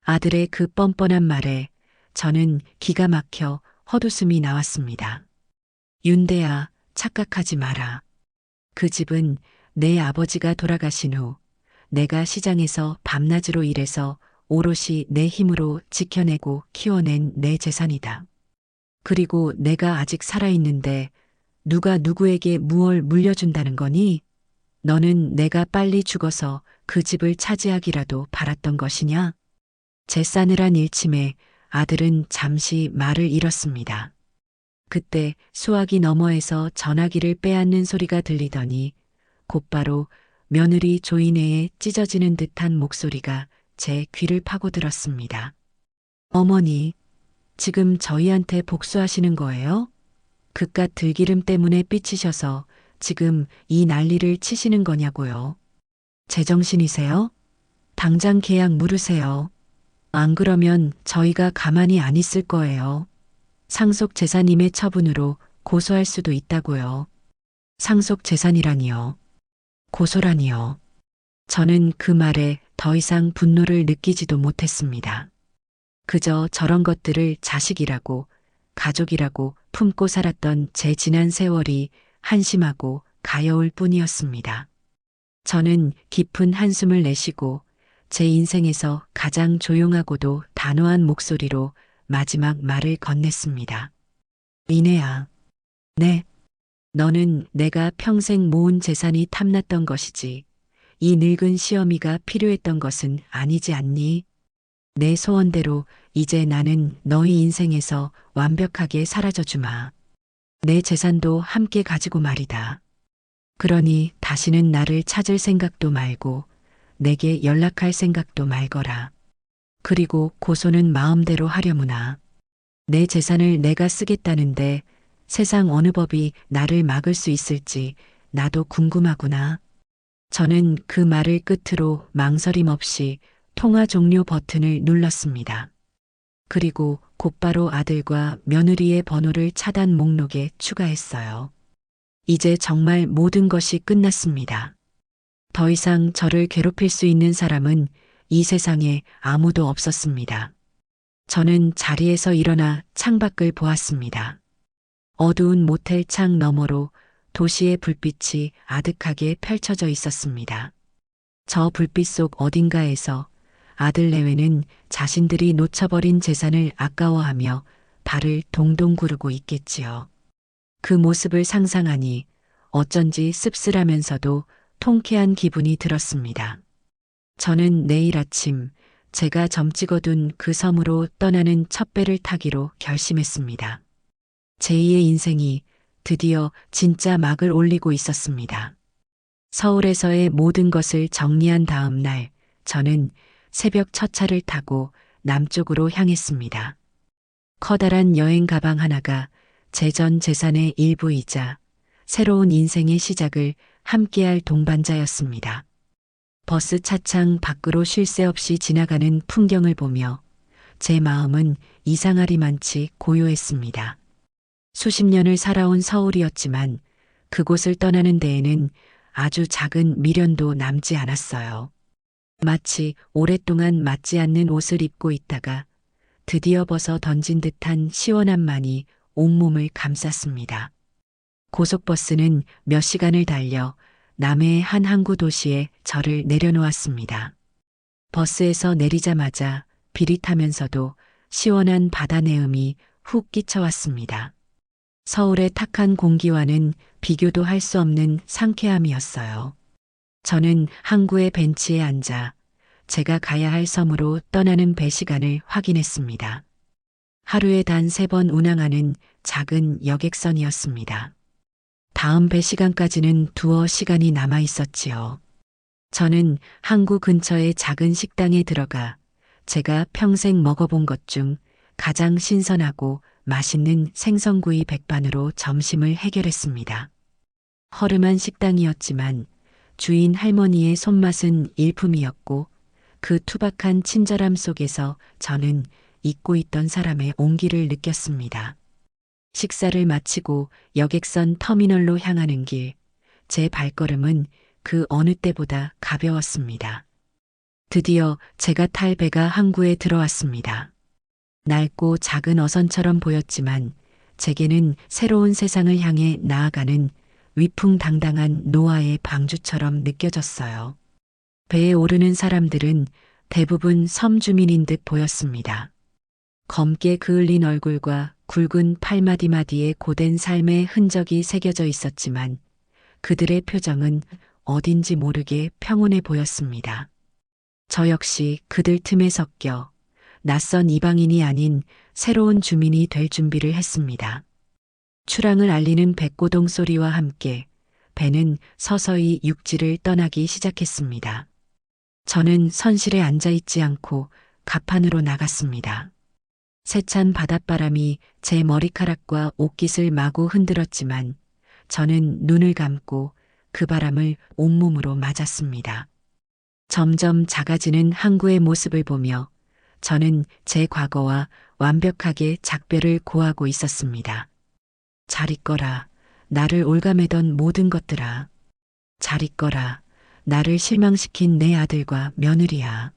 아들의 그 뻔뻔한 말에 저는 기가 막혀 헛웃음이 나왔습니다. 윤대야, 착각하지 마라. 그 집은 내 아버지가 돌아가신 후 내가 시장에서 밤낮으로 일해서 오롯이 내 힘으로 지켜내고 키워낸 내 재산이다. 그리고 내가 아직 살아있는데 누가 누구에게 무얼 물려준다는 거니? 너는 내가 빨리 죽어서 그 집을 차지하기라도 바랐던 것이냐? 제 싸늘한 일침에 아들은 잠시 말을 잃었습니다. 그때 수화기 너머에서 전화기를 빼앗는 소리가 들리더니 곧바로 며느리 조인애의 찢어지는 듯한 목소리가 제 귀를 파고들었습니다. 어머니, 지금 저희한테 복수하시는 거예요? 그깟 들기름 때문에 삐치셔서 지금 이 난리를 치시는 거냐고요. 제정신이세요? 당장 계약 물으세요. 안 그러면 저희가 가만히 안 있을 거예요. 상속 재산임의 처분으로 고소할 수도 있다고요. 상속 재산이라니요. 고소라니요. 저는 그 말에 더 이상 분노를 느끼지도 못했습니다. 그저 저런 것들을 자식이라고 가족이라고 품고 살았던 제 지난 세월이 한심하고 가여울 뿐이었습니다. 저는 깊은 한숨을 내쉬고 제 인생에서 가장 조용하고도 단호한 목소리로 마지막 말을 건넸습니다. 이내야. 네. 너는 내가 평생 모은 재산이 탐났던 것이지 이 늙은 시어미가 필요했던 것은 아니지 않니? 내 소원대로 이제 나는 너희 인생에서 완벽하게 사라져 주마. 내 재산도 함께 가지고 말이다. 그러니 다시는 나를 찾을 생각도 말고 내게 연락할 생각도 말거라. 그리고 고소는 마음대로 하려무나. 내 재산을 내가 쓰겠다는데 세상 어느 법이 나를 막을 수 있을지 나도 궁금하구나. 저는 그 말을 끝으로 망설임 없이 통화 종료 버튼을 눌렀습니다. 그리고 곧바로 아들과 며느리의 번호를 차단 목록에 추가했어요. 이제 정말 모든 것이 끝났습니다. 더 이상 저를 괴롭힐 수 있는 사람은 이 세상에 아무도 없었습니다. 저는 자리에서 일어나 창밖을 보았습니다. 어두운 모텔 창 너머로 도시의 불빛이 아득하게 펼쳐져 있었습니다. 저 불빛 속 어딘가에서 아들 내외는 자신들이 놓쳐버린 재산을 아까워하며 발을 동동 구르고 있겠지요. 그 모습을 상상하니 어쩐지 씁쓸하면서도 통쾌한 기분이 들었습니다. 저는 내일 아침 제가 점찍어둔 그 섬으로 떠나는 첫 배를 타기로 결심했습니다. 제2의 인생이 드디어 진짜 막을 올리고 있었습니다. 서울에서의 모든 것을 정리한 다음 날 저는 새벽 첫 차를 타고 남쪽으로 향했습니다. 커다란 여행 가방 하나가 제 전 재산의 일부이자 새로운 인생의 시작을 함께할 동반자였습니다. 버스 차창 밖으로 쉴 새 없이 지나가는 풍경을 보며 제 마음은 이상하리만치 고요했습니다. 수십 년을 살아온 서울이었지만 그곳을 떠나는 데에는 아주 작은 미련도 남지 않았어요. 마치 오랫동안 맞지 않는 옷을 입고 있다가 드디어 벗어 던진 듯한 시원함만이 온몸을 감쌌습니다. 고속버스는 몇 시간을 달려 남해의 한 항구 도시에 저를 내려놓았습니다. 버스에서 내리자마자 비릿하면서도 시원한 바다 내음이 훅 끼쳐왔습니다. 서울의 탁한 공기와는 비교도 할 수 없는 상쾌함이었어요. 저는 항구의 벤치에 앉아 제가 가야 할 섬으로 떠나는 배 시간을 확인했습니다. 하루에 단 3번 운항하는 작은 여객선이었습니다. 다음 배 시간까지는 두어 시간이 남아 있었지요. 저는 항구 근처의 작은 식당에 들어가 제가 평생 먹어본 것 중 가장 신선하고 맛있는 생선구이 백반으로 점심을 해결했습니다. 허름한 식당이었지만 주인 할머니의 손맛은 일품이었고 그 투박한 친절함 속에서 저는 잊고 있던 사람의 온기를 느꼈습니다. 식사를 마치고 여객선 터미널로 향하는 길, 제 발걸음은 그 어느 때보다 가벼웠습니다. 드디어 제가 탈 배가 항구에 들어왔습니다. 낡고 작은 어선처럼 보였지만 제게는 새로운 세상을 향해 나아가는 위풍당당한 노아의 방주처럼 느껴졌어요. 배에 오르는 사람들은 대부분 섬 주민인 듯 보였습니다. 검게 그을린 얼굴과 굵은 팔마디마디에 고된 삶의 흔적이 새겨져 있었지만 그들의 표정은 어딘지 모르게 평온해 보였습니다. 저 역시 그들 틈에 섞여 낯선 이방인이 아닌 새로운 주민이 될 준비를 했습니다. 출항을 알리는 백고동 소리와 함께 배는 서서히 육지를 떠나기 시작했습니다. 저는 선실에 앉아있지 않고 갑판으로 나갔습니다. 세찬 바닷바람이 제 머리카락과 옷깃을 마구 흔들었지만 저는 눈을 감고 그 바람을 온몸으로 맞았습니다. 점점 작아지는 항구의 모습을 보며 저는 제 과거와 완벽하게 작별을 고하고 있었습니다. 잘 있거라, 나를 올가매던 모든 것들아. 잘 있거라, 나를 실망시킨 내 아들과 며느리야.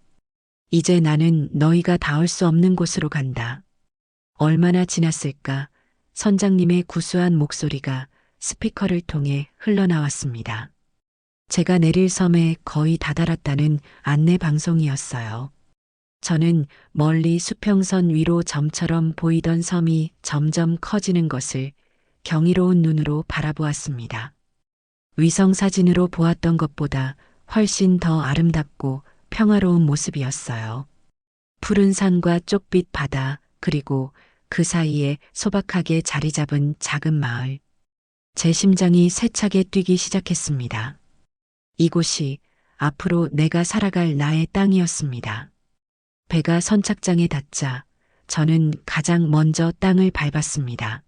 이제 나는 너희가 닿을 수 없는 곳으로 간다. 얼마나 지났을까? 선장님의 구수한 목소리가 스피커를 통해 흘러나왔습니다. 제가 내릴 섬에 거의 다다랐다는 안내 방송이었어요. 저는 멀리 수평선 위로 점처럼 보이던 섬이 점점 커지는 것을 경이로운 눈으로 바라보았습니다. 위성사진으로 보았던 것보다 훨씬 더 아름답고 평화로운 모습이었어요. 푸른 산과 쪽빛 바다, 그리고 그 사이에 소박하게 자리 잡은 작은 마을. 제 심장이 세차게 뛰기 시작했습니다. 이곳이 앞으로 내가 살아갈 나의 땅이었습니다. 배가 선착장에 닿자 저는 가장 먼저 땅을 밟았습니다.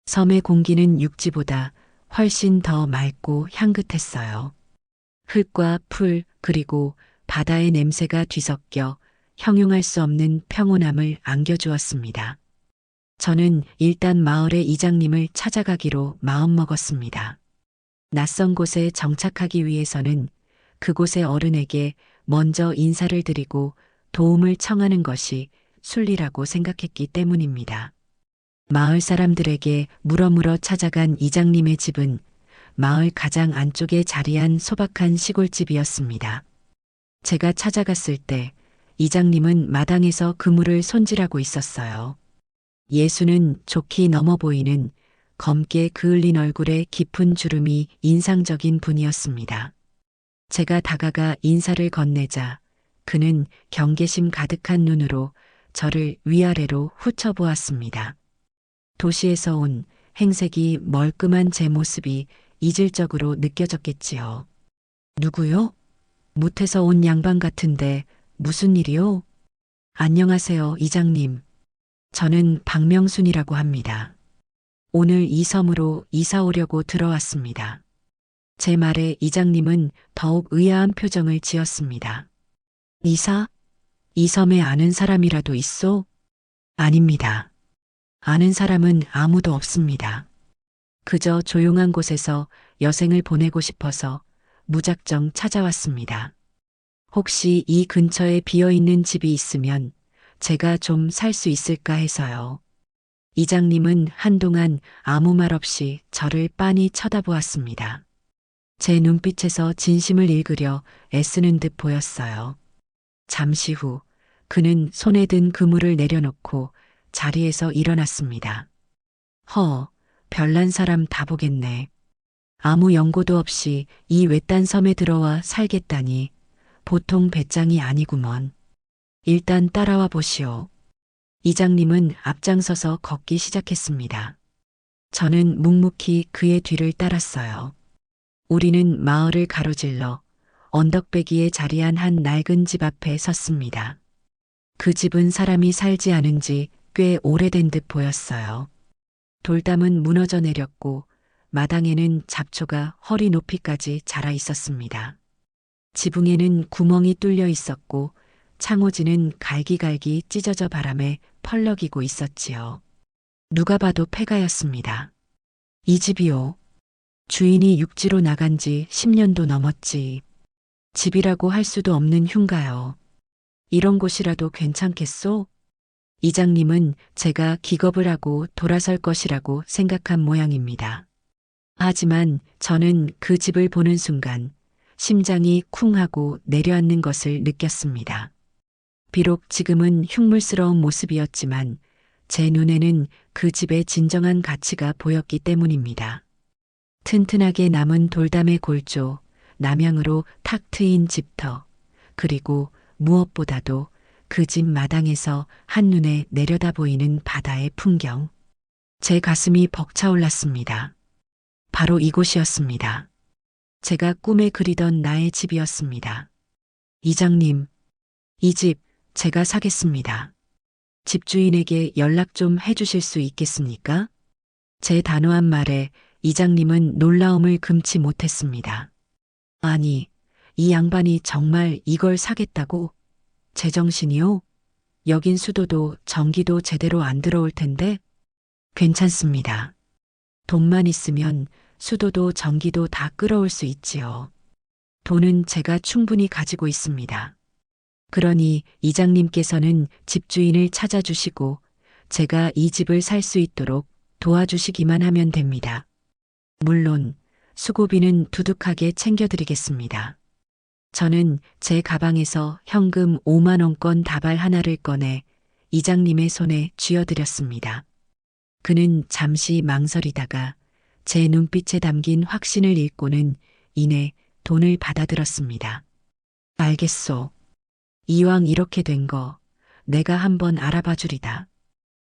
섬의 공기는 육지보다 훨씬 더 맑고 향긋했어요. 흙과 풀 그리고 바다의 냄새가 뒤섞여 형용할 수 없는 평온함을 안겨주었습니다. 저는 일단 마을의 이장님을 찾아가기로 마음먹었습니다. 낯선 곳에 정착하기 위해서는 그곳의 어른에게 먼저 인사를 드리고 도움을 청하는 것이 순리라고 생각했기 때문입니다. 마을 사람들에게 물어물어 찾아간 이장님의 집은 마을 가장 안쪽에 자리한 소박한 시골집이었습니다. 제가 찾아갔을 때 이장님은 마당에서 그물을 손질하고 있었어요. 예수는 좋게 넘어 보이는 검게 그을린 얼굴에 깊은 주름이 인상적인 분이었습니다. 제가 다가가 인사를 건네자 그는 경계심 가득한 눈으로 저를 위아래로 훑어보았습니다. 도시에서 온 행색이 멀끔한 제 모습이 이질적으로 느껴졌겠지요. 누구요? 못해서 온 양반 같은데 무슨 일이요? 안녕하세요, 이장님. 저는 박명순이라고 합니다. 오늘 이 섬으로 이사 오려고 들어왔습니다. 제 말에 이장님은 더욱 의아한 표정을 지었습니다. 이사? 이 섬에 아는 사람이라도 있소? 아닙니다. 아는 사람은 아무도 없습니다. 그저 조용한 곳에서 여생을 보내고 싶어서 무작정 찾아왔습니다. 혹시 이 근처에 비어있는 집이 있으면 제가 좀 살 수 있을까 해서요. 이장님은 한동안 아무 말 없이 저를 빤히 쳐다보았습니다. 제 눈빛에서 진심을 읽으려 애쓰는 듯 보였어요. 잠시 후 그는 손에 든 그물을 내려놓고 자리에서 일어났습니다. 별난 사람 다 보겠네. 아무 연고도 없이 이 외딴 섬에 들어와 살겠다니 보통 배짱이 아니구먼. 일단 따라와 보시오. 이장님은 앞장서서 걷기 시작했습니다. 저는 묵묵히 그의 뒤를 따랐어요. 우리는 마을을 가로질러 언덕배기에 자리한 한 낡은 집 앞에 섰습니다. 그 집은 사람이 살지 않은 지 꽤 오래된 듯 보였어요. 돌담은 무너져 내렸고 마당에는 잡초가 허리 높이까지 자라 있었습니다. 지붕에는 구멍이 뚫려 있었고 창호지는 갈기갈기 찢어져 바람에 펄럭이고 있었지요. 누가 봐도 폐가였습니다. 이 집이요. 주인이 육지로 나간 지 10년도 넘었지. 집이라고 할 수도 없는 흉가요. 이런 곳이라도 괜찮겠소? 이장님은 제가 기겁을 하고 돌아설 것이라고 생각한 모양입니다. 하지만 저는 그 집을 보는 순간 심장이 쿵 하고 내려앉는 것을 느꼈습니다. 비록 지금은 흉물스러운 모습이었지만 제 눈에는 그 집의 진정한 가치가 보였기 때문입니다. 튼튼하게 남은 돌담의 골조, 남향으로 탁 트인 집터, 그리고 무엇보다도 그 집 마당에서 한눈에 내려다 보이는 바다의 풍경. 제 가슴이 벅차올랐습니다. 바로 이곳이었습니다. 제가 꿈에 그리던 나의 집이었습니다. 이장님, 이 집 제가 사겠습니다. 집주인에게 연락 좀 해주실 수 있겠습니까? 제 단호한 말에 이장님은 놀라움을 금치 못했습니다. 아니, 이 양반이 정말 이걸 사겠다고? 제정신이요? 여긴 수도도 전기도 제대로 안 들어올 텐데? 괜찮습니다. 돈만 있으면 수도도 전기도 다 끌어올 수 있지요. 돈은 제가 충분히 가지고 있습니다. 그러니 이장님께서는 집주인을 찾아주시고 제가 이 집을 살 수 있도록 도와주시기만 하면 됩니다. 물론 수고비는 두둑하게 챙겨드리겠습니다. 저는 제 가방에서 현금 5만 원권 다발 하나를 꺼내 이장님의 손에 쥐어드렸습니다. 그는 잠시 망설이다가 제 눈빛에 담긴 확신을 읽고는 이내 돈을 받아들었습니다. 알겠소. 이왕 이렇게 된 거 내가 한번 알아봐 주리다.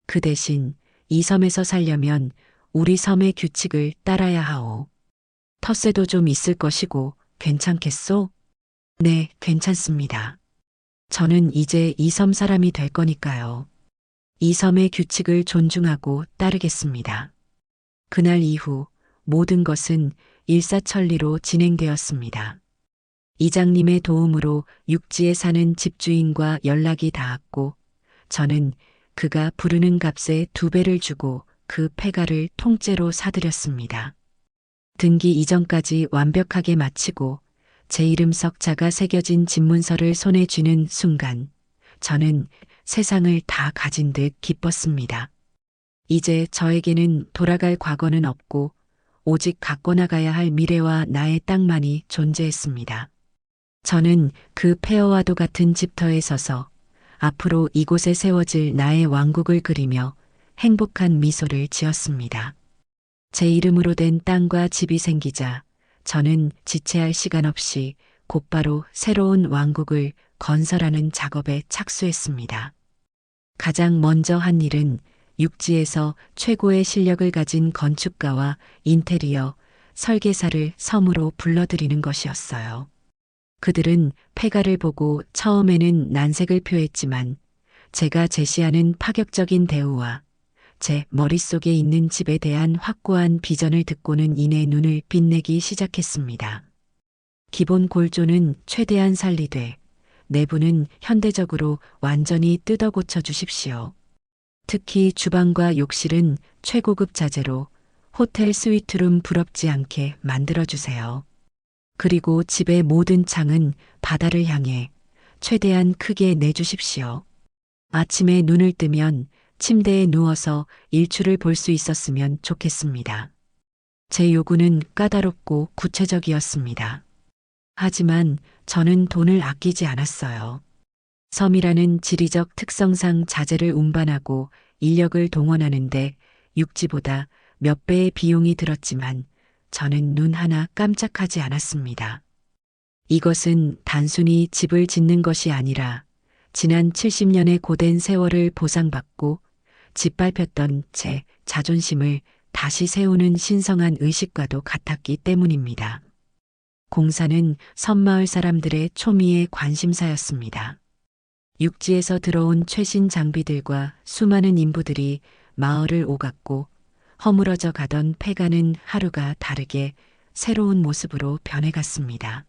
그 대신 이 섬에서 살려면 우리 섬의 규칙을 따라야 하오. 텃세도 좀 있을 것이고 괜찮겠소? 네, 괜찮습니다. 저는 이제 이 섬 사람이 될 거니까요. 이 섬의 규칙을 존중하고 따르겠습니다. 그날 이후 모든 것은 일사천리로 진행되었습니다. 이장님의 도움으로 육지에 사는 집주인과 연락이 닿았고 저는 그가 부르는 값의 2배를 주고 그 폐가를 통째로 사들였습니다. 등기 이전까지 완벽하게 마치고 제 이름 석자가 새겨진 집문서를 손에 쥐는 순간 저는 세상을 다 가진 듯 기뻤습니다. 이제 저에게는 돌아갈 과거는 없고 오직 갖고 나가야 할 미래와 나의 땅만이 존재했습니다. 저는 그 폐허와도 같은 집터에 서서 앞으로 이곳에 세워질 나의 왕국을 그리며 행복한 미소를 지었습니다. 제 이름으로 된 땅과 집이 생기자 저는 지체할 시간 없이 곧바로 새로운 왕국을 건설하는 작업에 착수했습니다. 가장 먼저 한 일은 육지에서 최고의 실력을 가진 건축가와 인테리어, 설계사를 섬으로 불러들이는 것이었어요. 그들은 폐가를 보고 처음에는 난색을 표했지만 제가 제시하는 파격적인 대우와 제 머릿속에 있는 집에 대한 확고한 비전을 듣고는 이내 눈을 빛내기 시작했습니다. 기본 골조는 최대한 살리되 내부는 현대적으로 완전히 뜯어 고쳐 주십시오. 특히 주방과 욕실은 최고급 자재로 호텔 스위트룸 부럽지 않게 만들어주세요. 그리고 집의 모든 창은 바다를 향해 최대한 크게 내주십시오. 아침에 눈을 뜨면 침대에 누워서 일출을 볼 수 있었으면 좋겠습니다. 제 요구는 까다롭고 구체적이었습니다. 하지만 저는 돈을 아끼지 않았어요. 섬이라는 지리적 특성상 자재를 운반하고 인력을 동원하는데 육지보다 몇 배의 비용이 들었지만 저는 눈 하나 깜짝하지 않았습니다. 이것은 단순히 집을 짓는 것이 아니라 지난 70년의 고된 세월을 보상받고 짓밟혔던 제 자존심을 다시 세우는 신성한 의식과도 같았기 때문입니다. 공사는 섬마을 사람들의 초미의 관심사였습니다. 육지에서 들어온 최신 장비들과 수많은 인부들이 마을을 오갔고 허물어져 가던 폐가는 하루가 다르게 새로운 모습으로 변해갔습니다.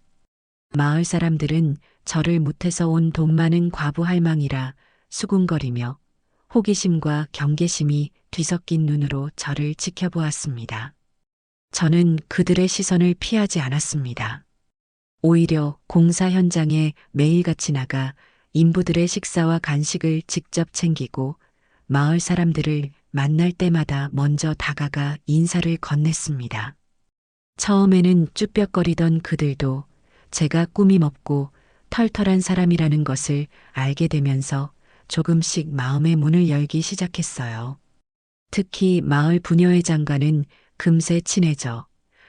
마을 사람들은 저를 못해서 온 돈 많은 과부 할망이라 수군거리며 호기심과 경계심이 뒤섞인 눈으로 저를 지켜보았습니다. 저는 그들의 시선을 피하지 않았습니다. 오히려 공사 현장에 매일같이 나가 인부들의 식사와 간식을 직접 챙기고 마을 사람들을 만날 때마다 먼저 다가가 인사를 건넸습니다. 처음에는 쭈뼛거리던 그들도 제가 꾸밈 없고 털털한 사람이라는 것을 알게 되면서 조금씩 마음의 문을 열기 시작했어요. 특히 마을 부녀회장과는 금세 친해져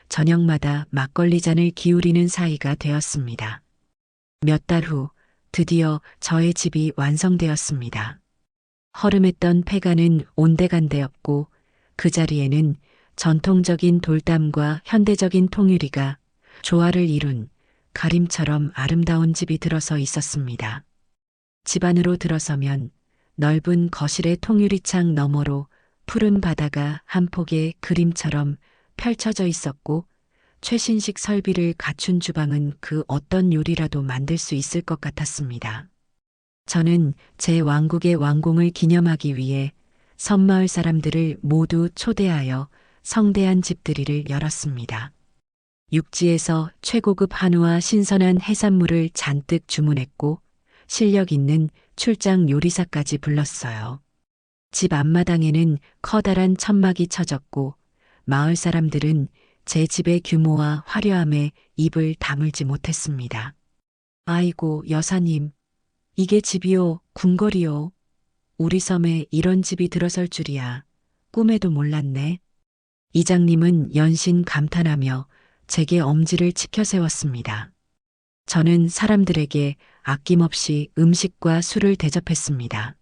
저녁마다 막걸리 잔을 기울이는 사이가 되었습니다. 몇 달 후 드디어 저의 집이 완성되었습니다. 허름했던 폐가는 온데간데없고 그 자리에는 전통적인 돌담과 현대적인 통유리가 조화를 이룬 가림처럼 아름다운 집이 들어서 있었습니다. 집 안으로 들어서면 넓은 거실의 통유리창 너머로 푸른 바다가 한 폭의 그림처럼 펼쳐져 있었고 최신식 설비를 갖춘 주방은 그 어떤 요리라도 만들 수 있을 것 같았습니다. 저는 제 왕국의 완공을 기념하기 위해 섬마을 사람들을 모두 초대하여 성대한 집들이를 열었습니다. 육지에서 최고급 한우와 신선한 해산물을 잔뜩 주문했고 실력 있는 출장 요리사까지 불렀어요. 집 앞마당에는 커다란 천막이 쳐졌고 마을 사람들은 제 집의 규모와 화려함에 입을 다물지 못했습니다. 아이고 여사님, 이게 집이요, 궁궐이요. 우리 섬에 이런 집이 들어설 줄이야. 꿈에도 몰랐네. 이장님은 연신 감탄하며 제게 엄지를 치켜 세웠습니다. 저는 사람들에게 아낌없이 음식과 술을 대접했습니다.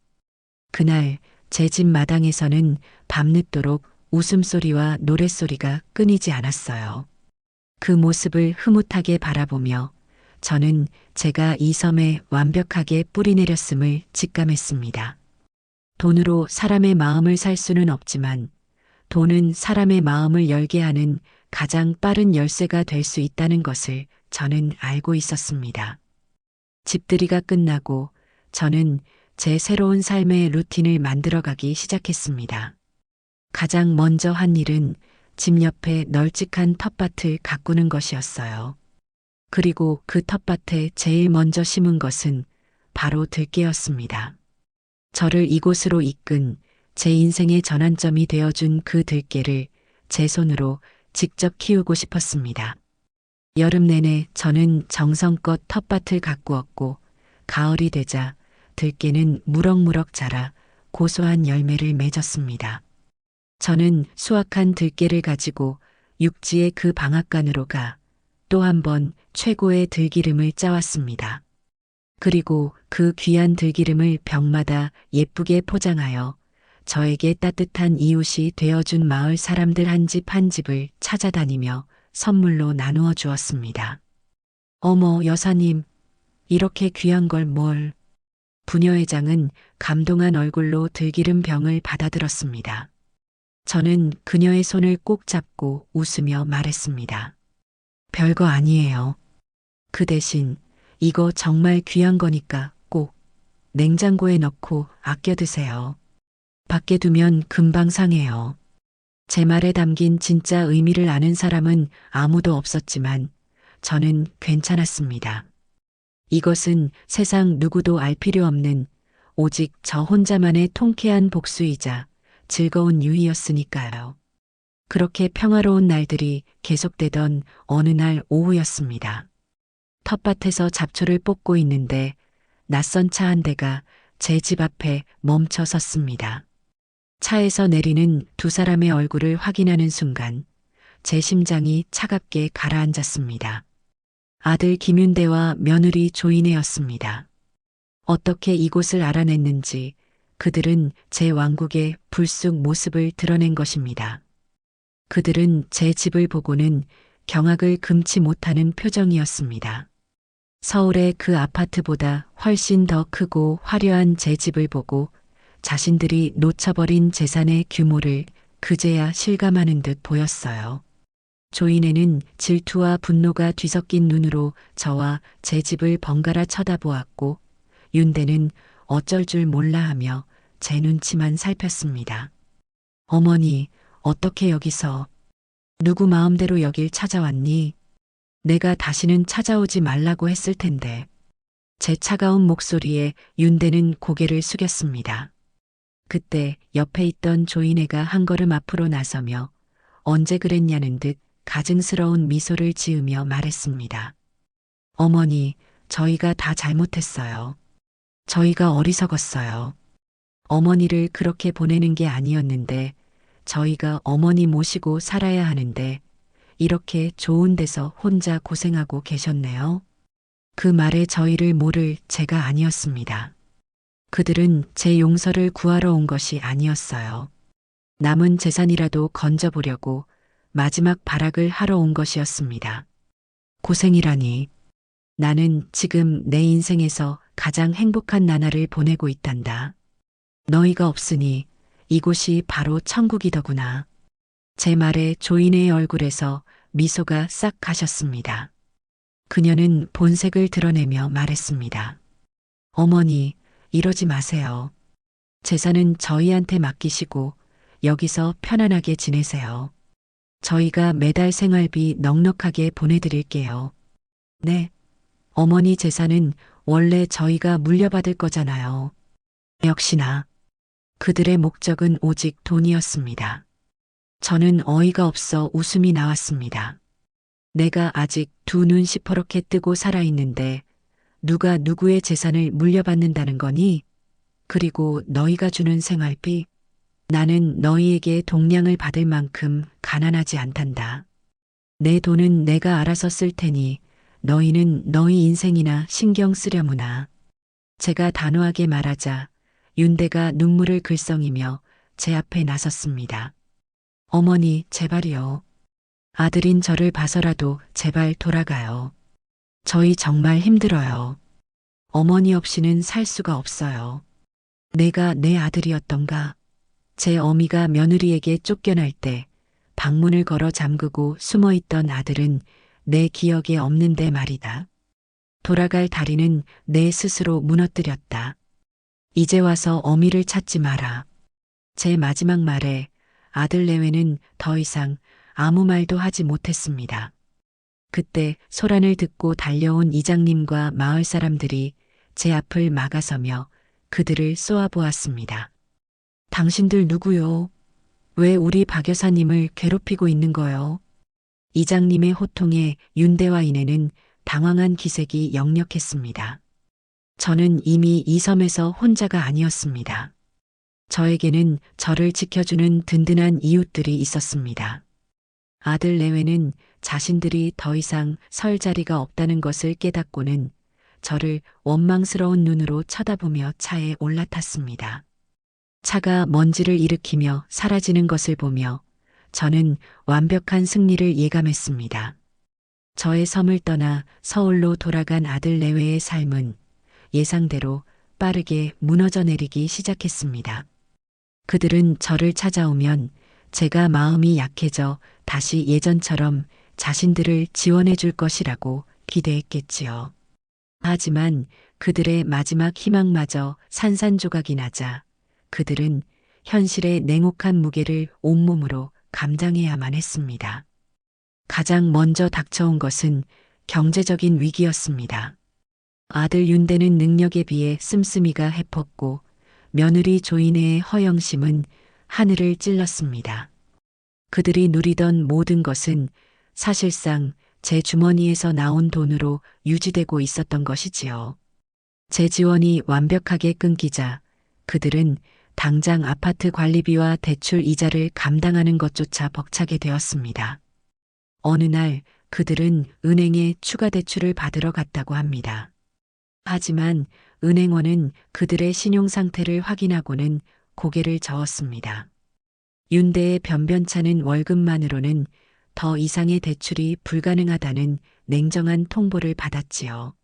그날 제 집 마당에서는 밤늦도록 웃음소리와 노랫소리가 끊이지 않았어요. 그 모습을 흐뭇하게 바라보며 저는 제가 이 섬에 완벽하게 뿌리내렸음을 직감했습니다. 돈으로 사람의 마음을 살 수는 없지만 돈은 사람의 마음을 열게 하는 가장 빠른 열쇠가 될 수 있다는 것을 저는 알고 있었습니다. 집들이가 끝나고 저는 제 새로운 삶의 루틴을 만들어가기 시작했습니다. 가장 먼저 한 일은 집 옆에 널찍한 텃밭을 가꾸는 것이었어요. 그리고 그 텃밭에 제일 먼저 심은 것은 바로 들깨였습니다. 저를 이곳으로 이끈 제 인생의 전환점이 되어준 그 들깨를 제 손으로 직접 키우고 싶었습니다. 여름 내내 저는 정성껏 텃밭을 가꾸었고 가을이 되자 들깨는 무럭무럭 자라 고소한 열매를 맺었습니다. 저는 수확한 들깨를 가지고 육지의 그 방앗간으로 가 또 한 번 최고의 들기름을 짜왔습니다. 그리고 그 귀한 들기름을 병마다 예쁘게 포장하여 저에게 따뜻한 이웃이 되어준 마을 사람들 한 집 한 집을 찾아다니며 선물로 나누어 주었습니다. 어머, 여사님, 이렇게 귀한 걸 뭘? 부녀회장은 감동한 얼굴로 들기름 병을 받아들었습니다. 저는 그녀의 손을 꼭 잡고 웃으며 말했습니다. 별거 아니에요. 그 대신 이거 정말 귀한 거니까 꼭 냉장고에 넣고 아껴 드세요. 밖에 두면 금방 상해요. 제 말에 담긴 진짜 의미를 아는 사람은 아무도 없었지만 저는 괜찮았습니다. 이것은 세상 누구도 알 필요 없는 오직 저 혼자만의 통쾌한 복수이자 즐거운 유희였으니까요. 그렇게 평화로운 날들이 계속되던 어느 날 오후였습니다. 텃밭에서 잡초를 뽑고 있는데 낯선 차 한 대가 제 집 앞에 멈춰 섰습니다. 차에서 내리는 두 사람의 얼굴을 확인하는 순간 제 심장이 차갑게 가라앉았습니다. 아들 김윤대와 며느리 조인혜였습니다. 어떻게 이곳을 알아냈는지 그들은 제 왕국의 불쑥 모습을 드러낸 것입니다. 그들은 제 집을 보고는 경악을 금치 못하는 표정이었습니다. 서울의 그 아파트보다 훨씬 더 크고 화려한 제 집을 보고 자신들이 놓쳐버린 재산의 규모를 그제야 실감하는 듯 보였어요. 조인혜는 질투와 분노가 뒤섞인 눈으로 저와 제 집을 번갈아 쳐다보았고 윤대는 어쩔 줄 몰라 하며 제 눈치만 살폈습니다. 어머니, 어떻게 여기서? 누구 마음대로 여길 찾아왔니? 내가 다시는 찾아오지 말라고 했을 텐데. 제 차가운 목소리에 윤대는 고개를 숙였습니다. 그때 옆에 있던 조인혜가 한 걸음 앞으로 나서며 언제 그랬냐는 듯 가증스러운 미소를 지으며 말했습니다. 어머니, 저희가 다 잘못했어요. 저희가 어리석었어요. 어머니를 그렇게 보내는 게 아니었는데 저희가 어머니 모시고 살아야 하는데 이렇게 좋은 데서 혼자 고생하고 계셨네요. 그 말에 저희를 모를 제가 아니었습니다. 그들은 제 용서를 구하러 온 것이 아니었어요. 남은 재산이라도 건져보려고 마지막 발악을 하러 온 것이었습니다. 고생이라니. 나는 지금 내 인생에서 가장 행복한 나날을 보내고 있단다. 너희가 없으니 이곳이 바로 천국이더구나. 제 말에 조인혜의 얼굴에서 미소가 싹 가셨습니다. 그녀는 본색을 드러내며 말했습니다. 어머니, 이러지 마세요. 재산은 저희한테 맡기시고 여기서 편안하게 지내세요. 저희가 매달 생활비 넉넉하게 보내드릴게요. 네. 어머니 재산은 원래 저희가 물려받을 거잖아요. 역시나 그들의 목적은 오직 돈이었습니다. 저는 어이가 없어 웃음이 나왔습니다. 내가 아직 두 눈 시퍼렇게 뜨고 살아있는데 누가 누구의 재산을 물려받는다는 거니? 그리고 너희가 주는 생활비? 나는 너희에게 동량을 받을 만큼 가난하지 않단다. 내 돈은 내가 알아서 쓸 테니 너희는 너희 인생이나 신경 쓰려무나. 제가 단호하게 말하자 윤대가 눈물을 글썽이며 제 앞에 나섰습니다. 어머니, 제발이요. 아들인 저를 봐서라도 제발 돌아가요. 저희 정말 힘들어요. 어머니 없이는 살 수가 없어요. 내가 내 아들이었던가. 제 어미가 며느리에게 쫓겨날 때 방문을 걸어 잠그고 숨어있던 아들은 내 기억에 없는데 말이다. 돌아갈 다리는 내 스스로 무너뜨렸다. 이제 와서 어미를 찾지 마라. 제 마지막 말에 아들 내외는 더 이상 아무 말도 하지 못했습니다. 그때 소란을 듣고 달려온 이장님과 마을 사람들이 제 앞을 막아서며 그들을 쏘아보았습니다. 당신들 누구요? 왜 우리 박 여사님을 괴롭히고 있는 거요? 이장님의 호통에 윤대와 이내는 당황한 기색이 역력했습니다. 저는 이미 이 섬에서 혼자가 아니었습니다. 저에게는 저를 지켜주는 든든한 이웃들이 있었습니다. 아들 내외는 자신들이 더 이상 설 자리가 없다는 것을 깨닫고는 저를 원망스러운 눈으로 쳐다보며 차에 올라탔습니다. 차가 먼지를 일으키며 사라지는 것을 보며 저는 완벽한 승리를 예감했습니다. 저의 섬을 떠나 서울로 돌아간 아들 내외의 삶은 예상대로 빠르게 무너져 내리기 시작했습니다. 그들은 저를 찾아오면 제가 마음이 약해져 다시 예전처럼 자신들을 지원해 줄 것이라고 기대했겠지요. 하지만 그들의 마지막 희망마저 산산조각이 나자 그들은 현실의 냉혹한 무게를 온몸으로 감당해야만 했습니다. 가장 먼저 닥쳐온 것은 경제적인 위기였습니다. 아들 윤대는 능력에 비해 씀씀이가 해펐고 며느리 조이네의 허영심은 하늘을 찔렀습니다. 그들이 누리던 모든 것은 사실상 제 주머니에서 나온 돈으로 유지되고 있었던 것이지요. 제 지원이 완벽하게 끊기자 그들은 당장 아파트 관리비와 대출 이자를 감당하는 것조차 벅차게 되었습니다. 어느 날 그들은 은행에 추가 대출을 받으러 갔다고 합니다. 하지만 은행원은 그들의 신용 상태를 확인하고는 고개를 저었습니다. 윤대의 변변찮은 월급만으로는 더 이상의 대출이 불가능하다는 냉정한 통보를 받았지요.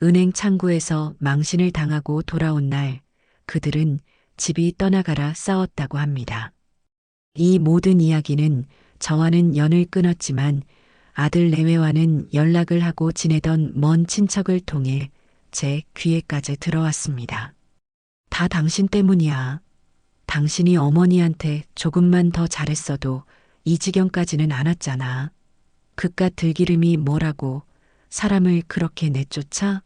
은행 창구에서 망신을 당하고 돌아온 날 그들은 집이 떠나가라 싸웠다고 합니다. 이 모든 이야기는 저와는 연을 끊었지만 아들 내외와는 연락을 하고 지내던 먼 친척을 통해 제 귀에까지 들어왔습니다. 다 당신 때문이야. 당신이 어머니한테 조금만 더 잘했어도 이 지경까지는 안 왔잖아. 그깟 들기름이 뭐라고 사람을 그렇게 내쫓아?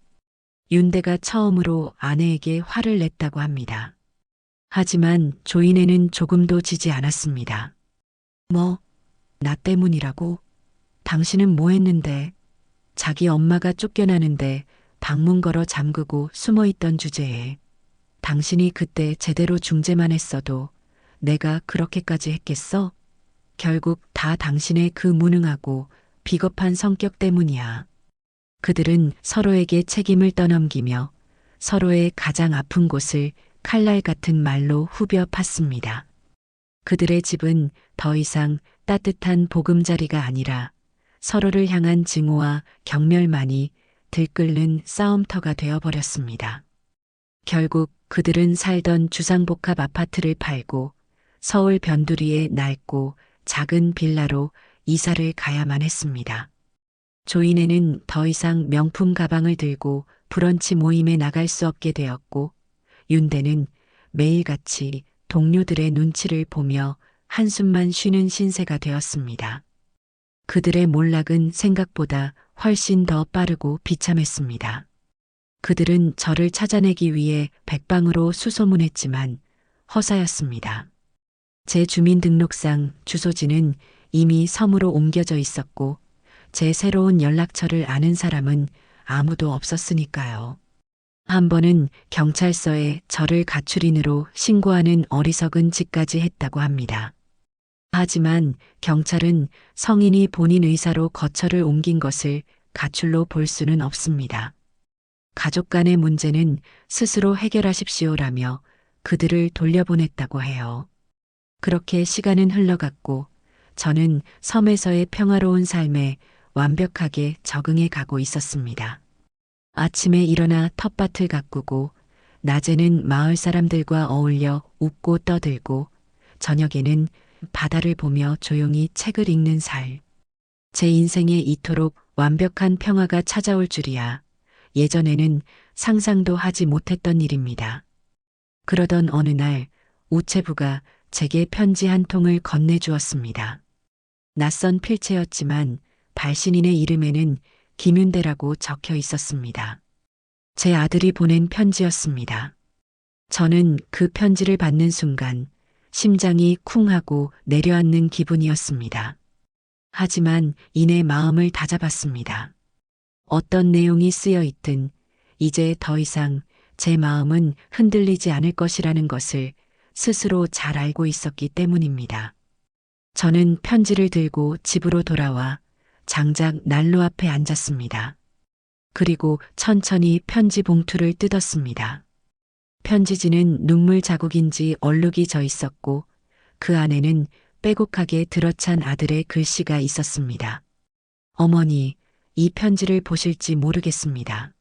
윤대가 처음으로 아내에게 화를 냈다고 합니다. 하지만 조이네는 조금도 지지 않았습니다. 뭐, 나 때문이라고? 당신은 뭐 했는데? 자기 엄마가 쫓겨나는데 방문 걸어 잠그고 숨어있던 주제에 당신이 그때 제대로 중재만 했어도 내가 그렇게까지 했겠어? 결국 다 당신의 그 무능하고 비겁한 성격 때문이야. 그들은 서로에게 책임을 떠넘기며 서로의 가장 아픈 곳을 칼날 같은 말로 후벼 팠습니다. 그들의 집은 더 이상 따뜻한 보금자리가 아니라 서로를 향한 증오와 경멸만이 들끓는 싸움터가 되어버렸습니다. 결국 그들은 살던 주상복합 아파트를 팔고 서울 변두리의 낡고 작은 빌라로 이사를 가야만 했습니다. 조이네는 더 이상 명품 가방을 들고 브런치 모임에 나갈 수 없게 되었고 윤대는 매일같이 동료들의 눈치를 보며 한숨만 쉬는 신세가 되었습니다. 그들의 몰락은 생각보다 훨씬 더 빠르고 비참했습니다. 그들은 저를 찾아내기 위해 백방으로 수소문했지만 허사였습니다. 제 주민등록상 주소지는 이미 섬으로 옮겨져 있었고 제 새로운 연락처를 아는 사람은 아무도 없었으니까요. 한 번은 경찰서에 저를 가출인으로 신고하는 어리석은 짓까지 했다고 합니다. 하지만 경찰은 성인이 본인 의사로 거처를 옮긴 것을 가출로 볼 수는 없습니다. 가족 간의 문제는 스스로 해결하십시오라며 그들을 돌려보냈다고 해요. 그렇게 시간은 흘러갔고 저는 섬에서의 평화로운 삶에 완벽하게 적응해 가고 있었습니다. 아침에 일어나 텃밭을 가꾸고 낮에는 마을 사람들과 어울려 웃고 떠들고 저녁에는 바다를 보며 조용히 책을 읽는 살. 제 인생에 이토록 완벽한 평화가 찾아올 줄이야. 예전에는 상상도 하지 못했던 일입니다. 그러던 어느 날 우체부가 제게 편지 한 통을 건네주었습니다. 낯선 필체였지만 발신인의 이름에는 김윤대라고 적혀 있었습니다. 제 아들이 보낸 편지였습니다. 저는 그 편지를 받는 순간 심장이 쿵 하고 내려앉는 기분이었습니다. 하지만 이내 마음을 다잡았습니다. 어떤 내용이 쓰여 있든 이제 더 이상 제 마음은 흔들리지 않을 것이라는 것을 스스로 잘 알고 있었기 때문입니다. 저는 편지를 들고 집으로 돌아와 장작 난로 앞에 앉았습니다. 그리고 천천히 편지 봉투를 뜯었습니다. 편지지는 눈물 자국인지 얼룩이 져 있었고 그 안에는 빼곡하게 들어찬 아들의 글씨가 있었습니다. 어머니, 이 편지를 보실지 모르겠습니다.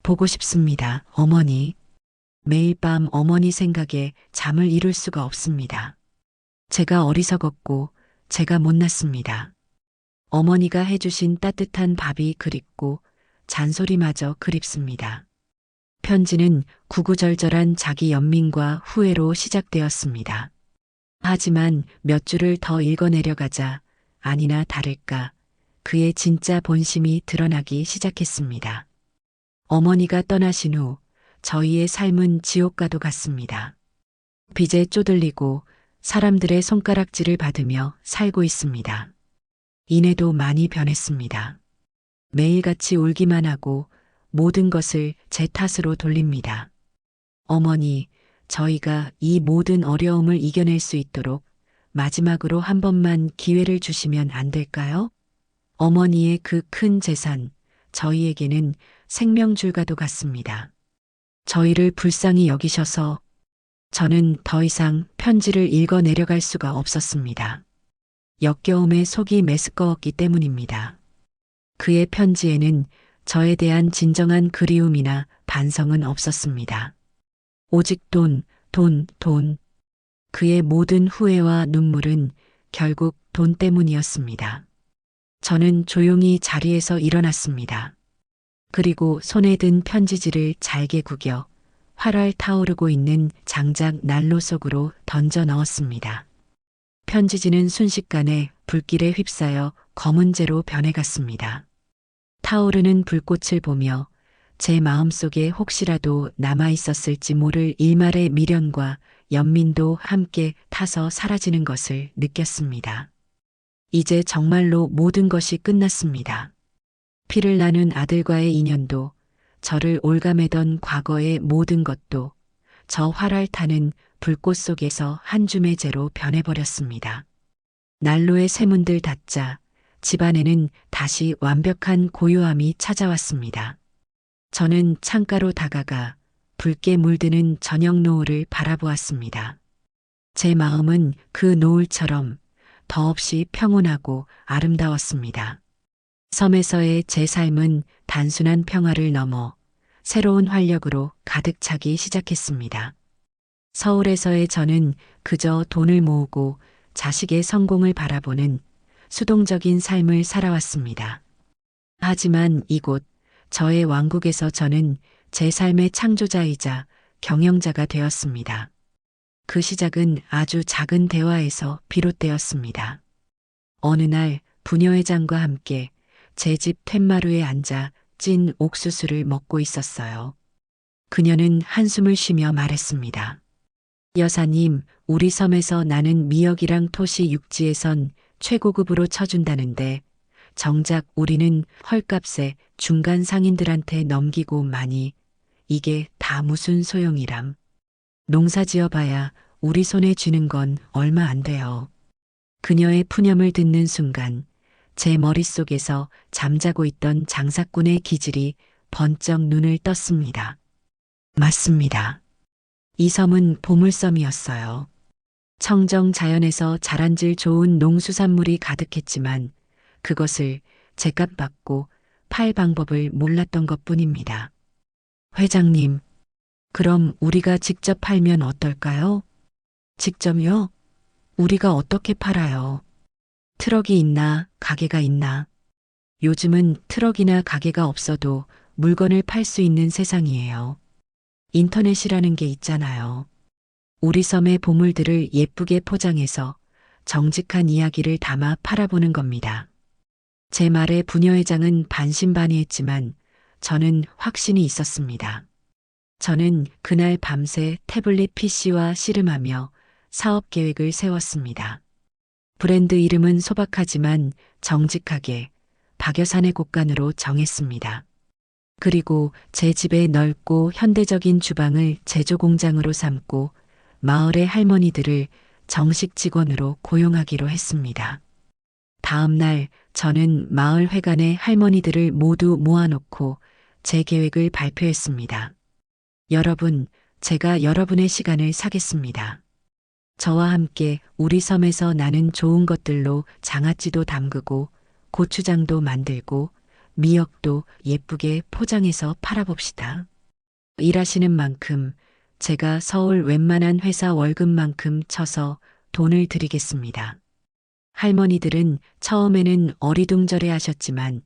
보고 싶습니다, 어머니. 매일 밤 어머니 생각에 잠을 이룰 수가 없습니다. 제가 어리석었고 제가 못났습니다. 어머니가 해주신 따뜻한 밥이 그립고 잔소리마저 그립습니다. 편지는 구구절절한 자기 연민과 후회로 시작되었습니다. 하지만 몇 줄을 더 읽어내려가자 아니나 다를까 그의 진짜 본심이 드러나기 시작했습니다. 어머니가 떠나신 후 저희의 삶은 지옥과도 같습니다. 빚에 쪼들리고 사람들의 손가락질을 받으며 살고 있습니다. 이내도 많이 변했습니다. 매일같이 울기만 하고 모든 것을 제 탓으로 돌립니다. 어머니, 저희가 이 모든 어려움을 이겨낼 수 있도록 마지막으로 한 번만 기회를 주시면 안 될까요? 어머니의 그 큰 재산, 저희에게는 생명줄과도 같습니다. 저희를 불쌍히 여기셔서 저는 더 이상 편지를 읽어 내려갈 수가 없었습니다. 역겨움에 속이 메스꺼웠기 때문입니다. 그의 편지에는 저에 대한 진정한 그리움이나 반성은 없었습니다. 오직 돈, 돈, 돈. 그의 모든 후회와 눈물은 결국 돈 때문이었습니다. 저는 조용히 자리에서 일어났습니다. 그리고 손에 든 편지지를 잘게 구겨 활활 타오르고 있는 장작 난로 속으로 던져 넣었습니다. 편지지는 순식간에 불길에 휩싸여 검은재로 변해갔습니다. 타오르는 불꽃을 보며 제 마음속에 혹시라도 남아있었을지 모를 일말의 미련과 연민도 함께 타서 사라지는 것을 느꼈습니다. 이제 정말로 모든 것이 끝났습니다. 피를 나눈 아들과의 인연도, 저를 올가매던 과거의 모든 것도 저 활활 타는 불꽃 속에서 한 줌의 재로 변해버렸습니다. 난로의 쇠문들 닫자 집안에는 다시 완벽한 고요함이 찾아왔습니다. 저는 창가로 다가가 붉게 물드는 저녁 노을을 바라보았습니다. 제 마음은 그 노을처럼 더없이 평온하고 아름다웠습니다. 섬에서의 제 삶은 단순한 평화를 넘어 새로운 활력으로 가득 차기 시작했습니다. 서울에서의 저는 그저 돈을 모으고 자식의 성공을 바라보는 수동적인 삶을 살아왔습니다. 하지만 이곳 저의 왕국에서 저는 제 삶의 창조자이자 경영자가 되었습니다. 그 시작은 아주 작은 대화에서 비롯되었습니다. 어느 날 부녀회장과 함께 제 집 툇마루에 앉아 찐 옥수수를 먹고 있었어요. 그녀는 한숨을 쉬며 말했습니다. 여사님, 우리 섬에서 나는 미역이랑 토시 육지에선 최고급으로 쳐준다는데 정작 우리는 헐값에 중간 상인들한테 넘기고 마니 이게 다 무슨 소용이람. 농사 지어봐야 우리 손에 쥐는 건 얼마 안 돼요. 그녀의 푸념을 듣는 순간 제 머릿속에서 잠자고 있던 장사꾼의 기질이 번쩍 눈을 떴습니다. 맞습니다. 이 섬은 보물섬이었어요. 청정 자연에서 자란질 좋은 농수산물이 가득했지만 그것을 제값 받고 팔 방법을 몰랐던 것뿐입니다. 회장님, 그럼 우리가 직접 팔면 어떨까요? 직접요? 우리가 어떻게 팔아요? 트럭이 있나, 가게가 있나? 요즘은 트럭이나 가게가 없어도 물건을 팔 수 있는 세상이에요. 인터넷이라는 게 있잖아요. 우리 섬의 보물들을 예쁘게 포장해서 정직한 이야기를 담아 팔아보는 겁니다. 제 말에 부녀회장은 반신반의했지만 저는 확신이 있었습니다. 저는 그날 밤새 태블릿 PC와 씨름하며 사업 계획을 세웠습니다. 브랜드 이름은 소박하지만 정직하게 박여산의 곡간으로 정했습니다. 그리고 제 집의 넓고 현대적인 주방을 제조 공장으로 삼고 마을의 할머니들을 정식 직원으로 고용하기로 했습니다. 다음 날 저는 마을 회관의 할머니들을 모두 모아놓고 제 계획을 발표했습니다. 여러분, 제가 여러분의 시간을 사겠습니다. 저와 함께 우리 섬에서 나는 좋은 것들로 장아찌도 담그고 고추장도 만들고 미역도 예쁘게 포장해서 팔아봅시다. 일하시는 만큼 제가 서울 웬만한 회사 월급만큼 쳐서 돈을 드리겠습니다. 할머니들은 처음에는 어리둥절해 하셨지만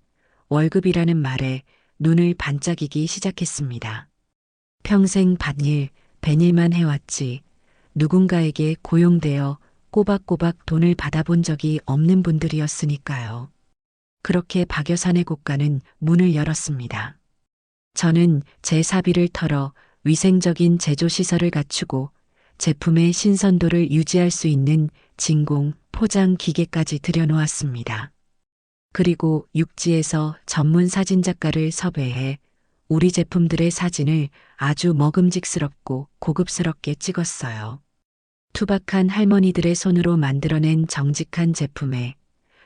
월급이라는 말에 눈을 반짝이기 시작했습니다. 평생 밭일, 뱃일만 해왔지 누군가에게 고용되어 꼬박꼬박 돈을 받아본 적이 없는 분들이었으니까요. 그렇게 박여산의 곡간은 문을 열었습니다. 저는 제 사비를 털어 위생적인 제조시설을 갖추고 제품의 신선도를 유지할 수 있는 진공, 포장 기계까지 들여놓았습니다. 그리고 육지에서 전문 사진작가를 섭외해 우리 제품들의 사진을 아주 먹음직스럽고 고급스럽게 찍었어요. 투박한 할머니들의 손으로 만들어낸 정직한 제품에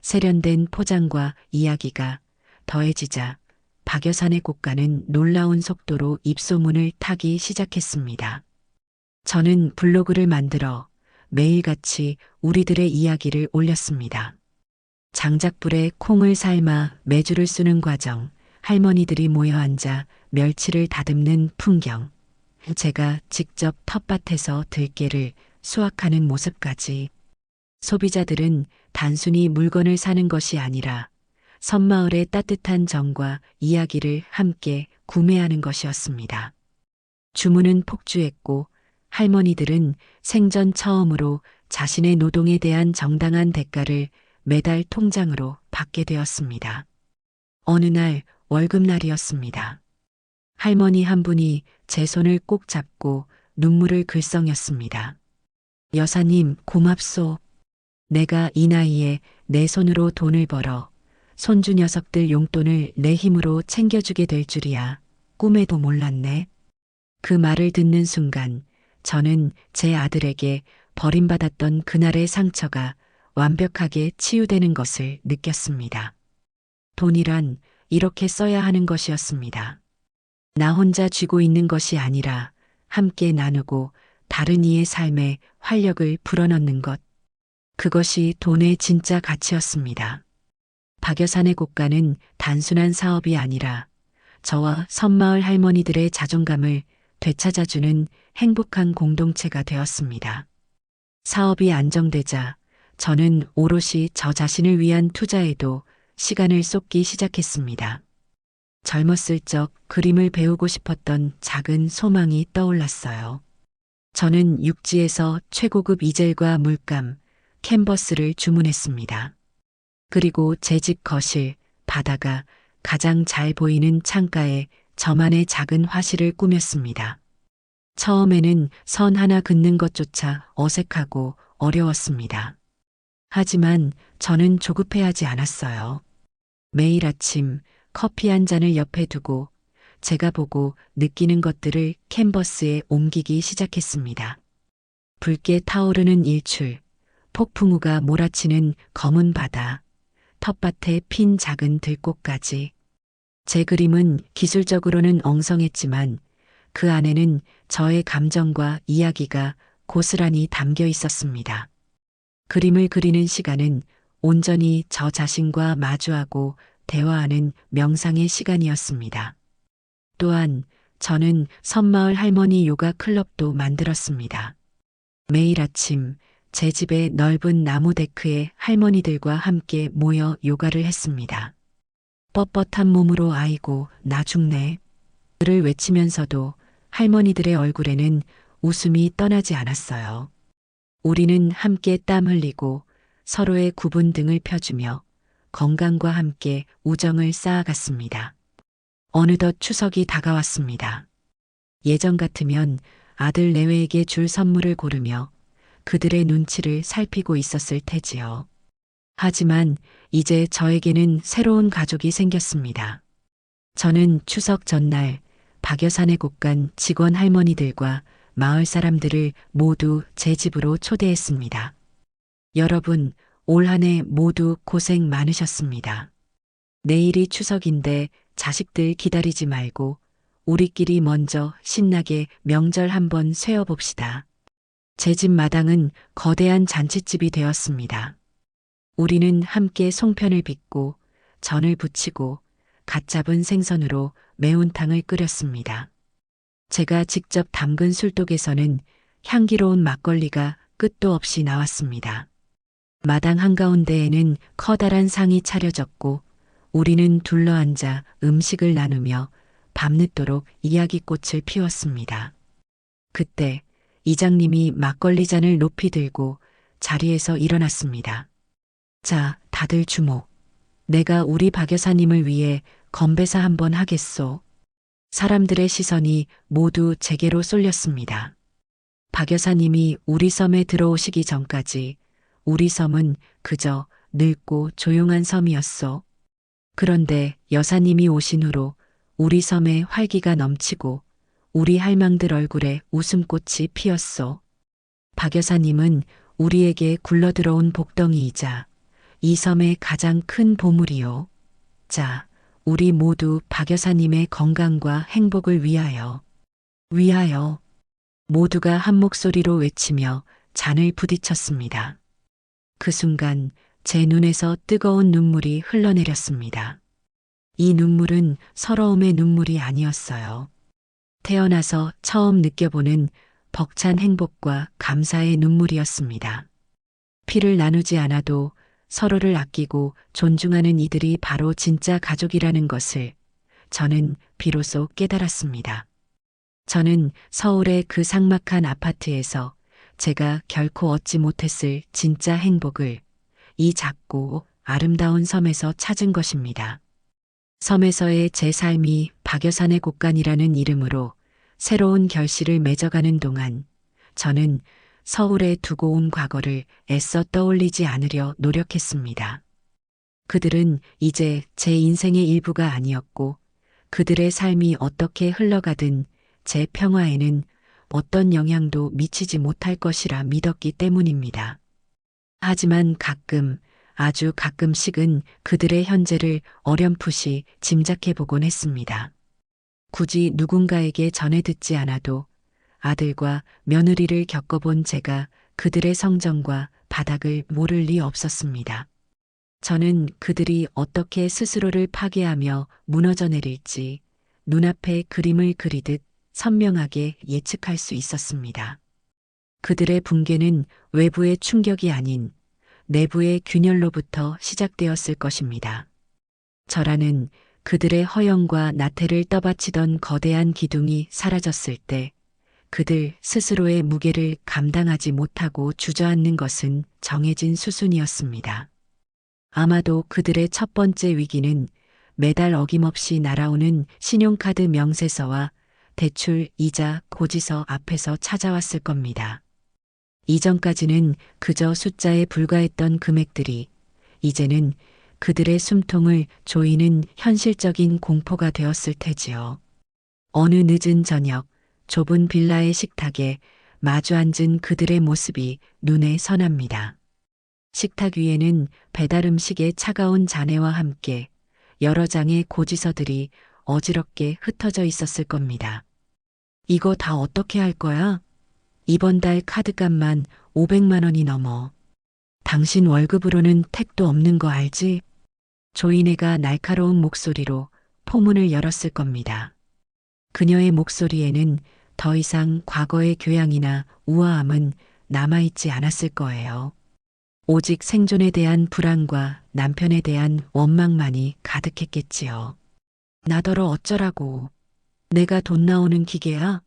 세련된 포장과 이야기가 더해지자 박여산의 곡간은 놀라운 속도로 입소문을 타기 시작했습니다. 저는 블로그를 만들어 매일같이 우리들의 이야기를 올렸습니다. 장작불에 콩을 삶아 메주를 쓰는 과정, 할머니들이 모여 앉아 멸치를 다듬는 풍경, 제가 직접 텃밭에서 들깨를 수확하는 모습까지. 소비자들은 단순히 물건을 사는 것이 아니라 섬마을의 따뜻한 정과 이야기를 함께 구매하는 것이었습니다. 주문은 폭주했고 할머니들은 생전 처음으로 자신의 노동에 대한 정당한 대가를 매달 통장으로 받게 되었습니다. 어느 날 월급날이었습니다. 할머니 한 분이 제 손을 꼭 잡고 눈물을 글썽였습니다. 여사님 고맙소. 내가 이 나이에 내 손으로 돈을 벌어 손주 녀석들 용돈을 내 힘으로 챙겨주게 될 줄이야. 꿈에도 몰랐네. 그 말을 듣는 순간 저는 제 아들에게 버림받았던 그날의 상처가 완벽하게 치유되는 것을 느꼈습니다. 돈이란 이렇게 써야 하는 것이었습니다. 나 혼자 쥐고 있는 것이 아니라 함께 나누고 다른 이의 삶에 활력을 불어넣는 것. 그것이 돈의 진짜 가치였습니다. 박여산의 곡간은 단순한 사업이 아니라 저와 섬마을 할머니들의 자존감을 되찾아주는 행복한 공동체가 되었습니다. 사업이 안정되자 저는 오롯이 저 자신을 위한 투자에도 시간을 쏟기 시작했습니다. 젊었을 적 그림을 배우고 싶었던 작은 소망이 떠올랐어요. 저는 육지에서 최고급 이젤과 물감, 캔버스를 주문했습니다. 그리고 제 집 거실, 바다가 가장 잘 보이는 창가에 저만의 작은 화실을 꾸몄습니다. 처음에는 선 하나 긋는 것조차 어색하고 어려웠습니다. 하지만 저는 조급해하지 않았어요. 매일 아침 커피 한 잔을 옆에 두고 제가 보고 느끼는 것들을 캔버스에 옮기기 시작했습니다. 붉게 타오르는 일출, 폭풍우가 몰아치는 검은 바다, 텃밭에 핀 작은 들꽃까지. 제 그림은 기술적으로는 엉성했지만 그 안에는 저의 감정과 이야기가 고스란히 담겨 있었습니다. 그림을 그리는 시간은 온전히 저 자신과 마주하고 대화하는 명상의 시간이었습니다. 또한 저는 섬마을 할머니 요가 클럽도 만들었습니다. 매일 아침 제 집의 넓은 나무 데크에 할머니들과 함께 모여 요가를 했습니다. 뻣뻣한 몸으로 아이고 나 죽네 를 외치면서도 할머니들의 얼굴에는 웃음이 떠나지 않았어요. 우리는 함께 땀 흘리고 서로의 구분 등을 펴주며 건강과 함께 우정을 쌓아갔습니다. 어느덧 추석이 다가왔습니다. 예전 같으면 아들 내외에게 줄 선물을 고르며 그들의 눈치를 살피고 있었을 테지요. 하지만 이제 저에게는 새로운 가족이 생겼습니다. 저는 추석 전날 박여산에 곳간 직원 할머니들과 마을 사람들을 모두 제 집으로 초대했습니다. 여러분, 올 한 해 모두 고생 많으셨습니다. 내일이 추석인데 자식들 기다리지 말고 우리끼리 먼저 신나게 명절 한번 쇠어봅시다. 제 집 마당은 거대한 잔칫집이 되었습니다. 우리는 함께 송편을 빚고 전을 부치고 갓 잡은 생선으로 매운탕을 끓였습니다. 제가 직접 담근 술독에서는 향기로운 막걸리가 끝도 없이 나왔습니다. 마당 한가운데에는 커다란 상이 차려졌고 우리는 둘러앉아 음식을 나누며 밤늦도록 이야기꽃을 피웠습니다. 그때 이장님이 막걸리 잔을 높이 들고 자리에서 일어났습니다. 자, 다들 주목. 내가 우리 박 여사님을 위해 건배사 한번 하겠소. 사람들의 시선이 모두 제게로 쏠렸습니다. 박 여사님이 우리 섬에 들어오시기 전까지 우리 섬은 그저 늙고 조용한 섬이었소. 그런데 여사님이 오신 후로 우리 섬에 활기가 넘치고 우리 할망들 얼굴에 웃음꽃이 피었소. 박 여사님은 우리에게 굴러들어온 복덩이이자 이 섬의 가장 큰 보물이요. 자, 우리 모두 박 여사님의 건강과 행복을 위하여, 위하여 모두가 한 목소리로 외치며 잔을 부딪혔습니다. 그 순간 제 눈에서 뜨거운 눈물이 흘러내렸습니다. 이 눈물은 서러움의 눈물이 아니었어요. 태어나서 처음 느껴보는 벅찬 행복과 감사의 눈물이었습니다. 피를 나누지 않아도 서로를 아끼고 존중하는 이들이 바로 진짜 가족이라는 것을 저는 비로소 깨달았습니다. 저는 서울의 그 삭막한 아파트에서 제가 결코 얻지 못했을 진짜 행복을 이 작고 아름다운 섬에서 찾은 것입니다. 섬에서의 제 삶이 박여산의 곳간이라는 이름으로 새로운 결실을 맺어가는 동안 저는 서울에 두고 온 과거를 애써 떠올리지 않으려 노력했습니다. 그들은 이제 제 인생의 일부가 아니었고 그들의 삶이 어떻게 흘러가든 제 평화에는 어떤 영향도 미치지 못할 것이라 믿었기 때문입니다. 하지만 가끔, 아주 가끔씩은 그들의 현재를 어렴풋이 짐작해 보곤 했습니다. 굳이 누군가에게 전해 듣지 않아도 아들과 며느리를 겪어본 제가 그들의 성정과 바닥을 모를 리 없었습니다. 저는 그들이 어떻게 스스로를 파괴하며 무너져 내릴지 눈앞에 그림을 그리듯 선명하게 예측할 수 있었습니다. 그들의 붕괴는 외부의 충격이 아닌 내부의 균열로부터 시작되었을 것입니다. 저라는 그들의 허영과 나태를 떠받치던 거대한 기둥이 사라졌을 때 그들 스스로의 무게를 감당하지 못하고 주저앉는 것은 정해진 수순이었습니다. 아마도 그들의 첫 번째 위기는 매달 어김없이 날아오는 신용카드 명세서와 대출 이자 고지서 앞에서 찾아왔을 겁니다. 이전까지는 그저 숫자에 불과했던 금액들이 이제는 그들의 숨통을 조이는 현실적인 공포가 되었을 테지요. 어느 늦은 저녁 좁은 빌라의 식탁에 마주 앉은 그들의 모습이 눈에 선합니다. 식탁 위에는 배달 음식의 차가운 잔해와 함께 여러 장의 고지서들이 어지럽게 흩어져 있었을 겁니다. 이거 다 어떻게 할 거야? 이번 달 카드값만 500만 원이 넘어. 당신 월급으로는 택도 없는 거 알지? 조이네가 날카로운 목소리로 포문을 열었을 겁니다. 그녀의 목소리에는 더 이상 과거의 교양이나 우아함은 남아있지 않았을 거예요. 오직 생존에 대한 불안과 남편에 대한 원망만이 가득했겠지요. 나더러 어쩌라고. 내가 돈 나오는 기계야?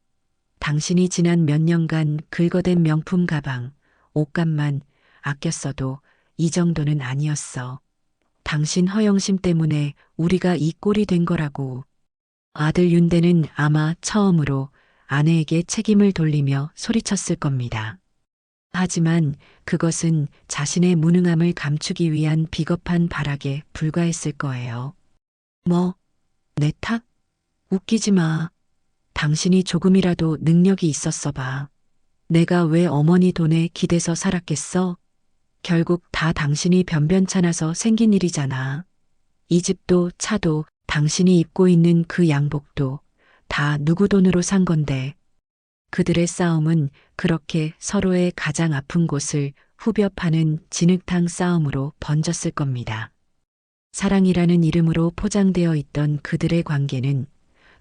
당신이 지난 몇 년간 긁어댄 명품 가방, 옷값만 아껴 써도 이 정도는 아니었어. 당신 허영심 때문에 우리가 이 꼴이 된 거라고. 아들 윤대는 아마 처음으로 아내에게 책임을 돌리며 소리쳤을 겁니다. 하지만 그것은 자신의 무능함을 감추기 위한 비겁한 발악에 불과했을 거예요. 뭐, 내 탓? 웃기지 마. 당신이 조금이라도 능력이 있었어 봐. 내가 왜 어머니 돈에 기대서 살았겠어? 결국 다 당신이 변변찮아서 생긴 일이잖아. 이 집도 차도 당신이 입고 있는 그 양복도 다 누구 돈으로 산 건데. 그들의 싸움은 그렇게 서로의 가장 아픈 곳을 후벼 파는 진흙탕 싸움으로 번졌을 겁니다. 사랑이라는 이름으로 포장되어 있던 그들의 관계는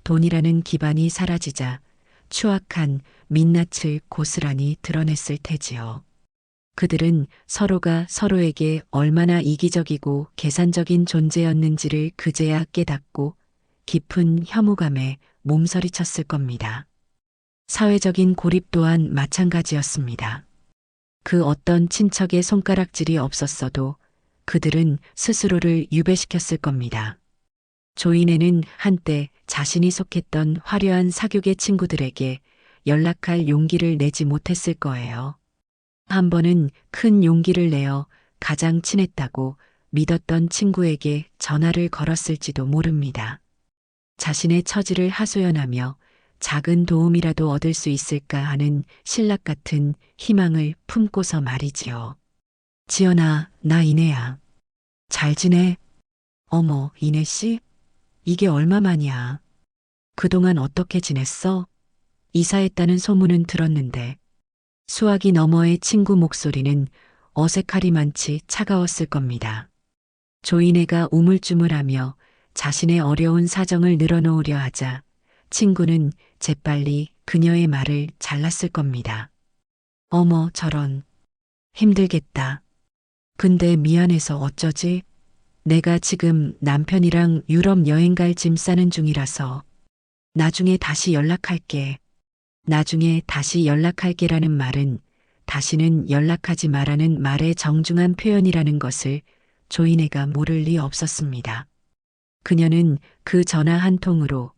돈이라는 기반이 사라지자 추악한 민낯을 고스란히 드러냈을 테지요. 그들은 서로가 서로에게 얼마나 이기적이고 계산적인 존재였는지를 그제야 깨닫고 깊은 혐오감에 몸서리쳤을 겁니다. 사회적인 고립 또한 마찬가지였습니다. 그 어떤 친척의 손가락질이 없었어도 그들은 스스로를 유배시켰을 겁니다. 조인혜는 한때 자신이 속했던 화려한 사교계 친구들에게 연락할 용기를 내지 못했을 거예요. 한 번은 큰 용기를 내어 가장 친했다고 믿었던 친구에게 전화를 걸었을지도 모릅니다. 자신의 처지를 하소연하며 작은 도움이라도 얻을 수 있을까 하는 신락 같은 희망을 품고서 말이지요. 지연아, 나 이내야. 잘 지내? 어머, 이내 씨? 이게 얼마만이야? 그동안 어떻게 지냈어? 이사했다는 소문은 들었는데. 수화기 너머의 친구 목소리는 어색하리만치 차가웠을 겁니다. 조인혜가 우물쭈물하며 자신의 어려운 사정을 늘어놓으려 하자 친구는 재빨리 그녀의 말을 잘랐을 겁니다. 어머, 저런. 힘들겠다. 근데 미안해서 어쩌지? 내가 지금 남편이랑 유럽 여행 갈 짐 싸는 중이라서 나중에 다시 연락할게. 나중에 다시 연락할게라는 말은 다시는 연락하지 말라는 말의 정중한 표현이라는 것을 조인혜가 모를 리 없었습니다. 그녀는 그 전화 한 통으로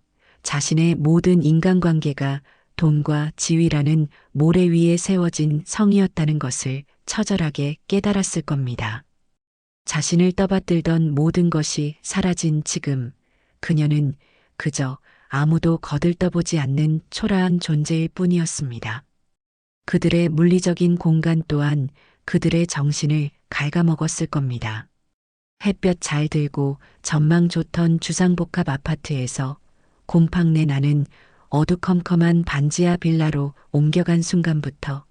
자신의 모든 인간관계가 돈과 지위라는 모래 위에 세워진 성이었다는 것을 처절하게 깨달았을 겁니다. 자신을 떠받들던 모든 것이 사라진 지금 그녀는 그저 아무도 거들떠보지 않는 초라한 존재일 뿐이었습니다. 그들의 물리적인 공간 또한 그들의 정신을 갉아먹었을 겁니다. 햇볕 잘 들고 전망 좋던 주상복합 아파트에서 곰팡내 나는 어두컴컴한 반지하 빌라로 옮겨간 순간부터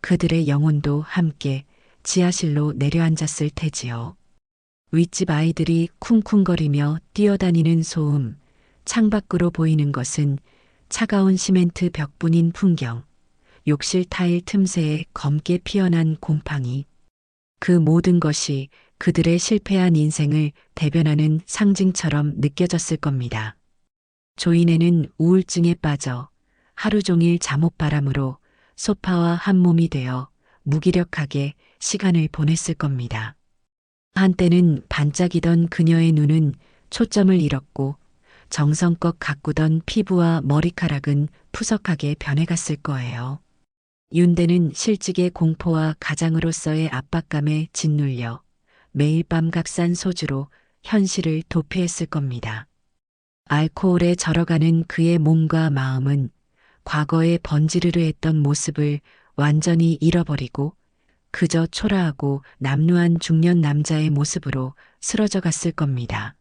그들의 영혼도 함께 지하실로 내려앉았을 테지요. 윗집 아이들이 쿵쿵거리며 뛰어다니는 소음, 창밖으로 보이는 것은 차가운 시멘트 벽뿐인 풍경, 욕실 타일 틈새에 검게 피어난 곰팡이. 그 모든 것이 그들의 실패한 인생을 대변하는 상징처럼 느껴졌을 겁니다. 조인혜는 우울증에 빠져 하루 종일 잠옷바람으로 소파와 한 몸이 되어 무기력하게 시간을 보냈을 겁니다. 한때는 반짝이던 그녀의 눈은 초점을 잃었고 정성껏 가꾸던 피부와 머리카락은 푸석하게 변해갔을 거예요. 윤대는 실직의 공포와 가장으로서의 압박감에 짓눌려 매일 밤 값싼 소주로 현실을 도피했을 겁니다. 알코올에 절어가는 그의 몸과 마음은 과거에 번지르르했던 모습을 완전히 잃어버리고 그저 초라하고 남루한 중년 남자의 모습으로 쓰러져 갔을 겁니다.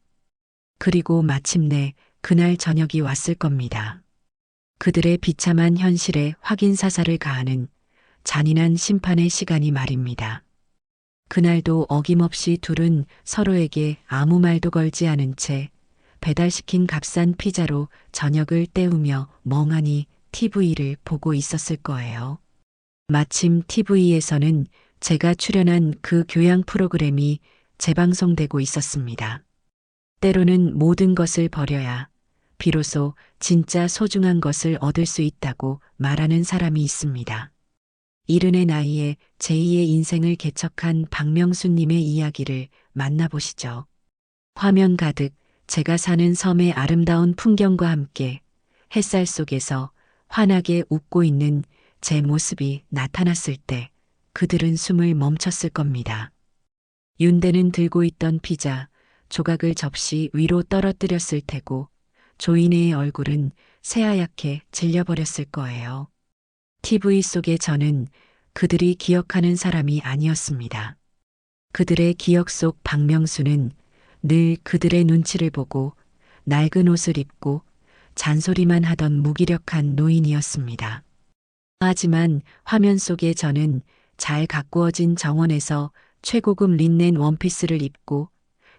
그리고 마침내 그날 저녁이 왔을 겁니다. 그들의 비참한 현실에 확인 사살을 가하는 잔인한 심판의 시간이 말입니다. 그날도 어김없이 둘은 서로에게 아무 말도 걸지 않은 채 배달시킨 값싼 피자로 저녁을 때우며 멍하니 TV를 보고 있었을 거예요. 마침 TV에서는 제가 출연한 그 교양 프로그램이 재방송되고 있었습니다. 때로는 모든 것을 버려야 비로소 진짜 소중한 것을 얻을 수 있다고 말하는 사람이 있습니다. 이른의 나이에 제2의 인생을 개척한 박명수님의 이야기를 만나보시죠. 화면 가득 제가 사는 섬의 아름다운 풍경과 함께 햇살 속에서 환하게 웃고 있는 제 모습이 나타났을 때 그들은 숨을 멈췄을 겁니다. 윤대는 들고 있던 피자 조각을 접시 위로 떨어뜨렸을 테고 조이네의 얼굴은 새하얗게 질려버렸을 거예요. TV 속의 저는 그들이 기억하는 사람이 아니었습니다. 그들의 기억 속 박명수는 늘 그들의 눈치를 보고 낡은 옷을 입고 잔소리만 하던 무기력한 노인이었습니다. 하지만 화면 속의 저는 잘 가꾸어진 정원에서 최고급 린넨 원피스를 입고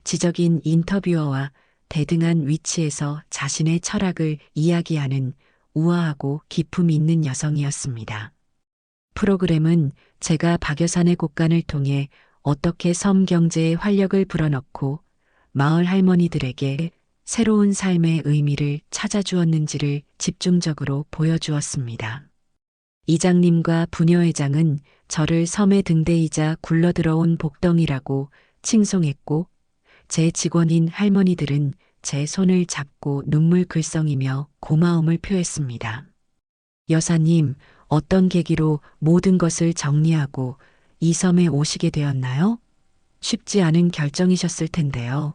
지적인 인터뷰어와 대등한 위치에서 자신의 철학을 이야기하는 우아하고 기품 있는 여성이었습니다. 프로그램은 제가 박여산의 곳간을 통해 어떻게 섬 경제에 활력을 불어넣고 마을 할머니들에게 새로운 삶의 의미를 찾아주었는지를 집중적으로 보여주었습니다. 이장님과 부녀회장은 저를 섬의 등대이자 굴러들어온 복덩이라고 칭송했고 제 직원인 할머니들은 제 손을 잡고 눈물 글썽이며 고마움을 표했습니다. 여사님, 어떤 계기로 모든 것을 정리하고 이 섬에 오시게 되었나요? 쉽지 않은 결정이셨을 텐데요.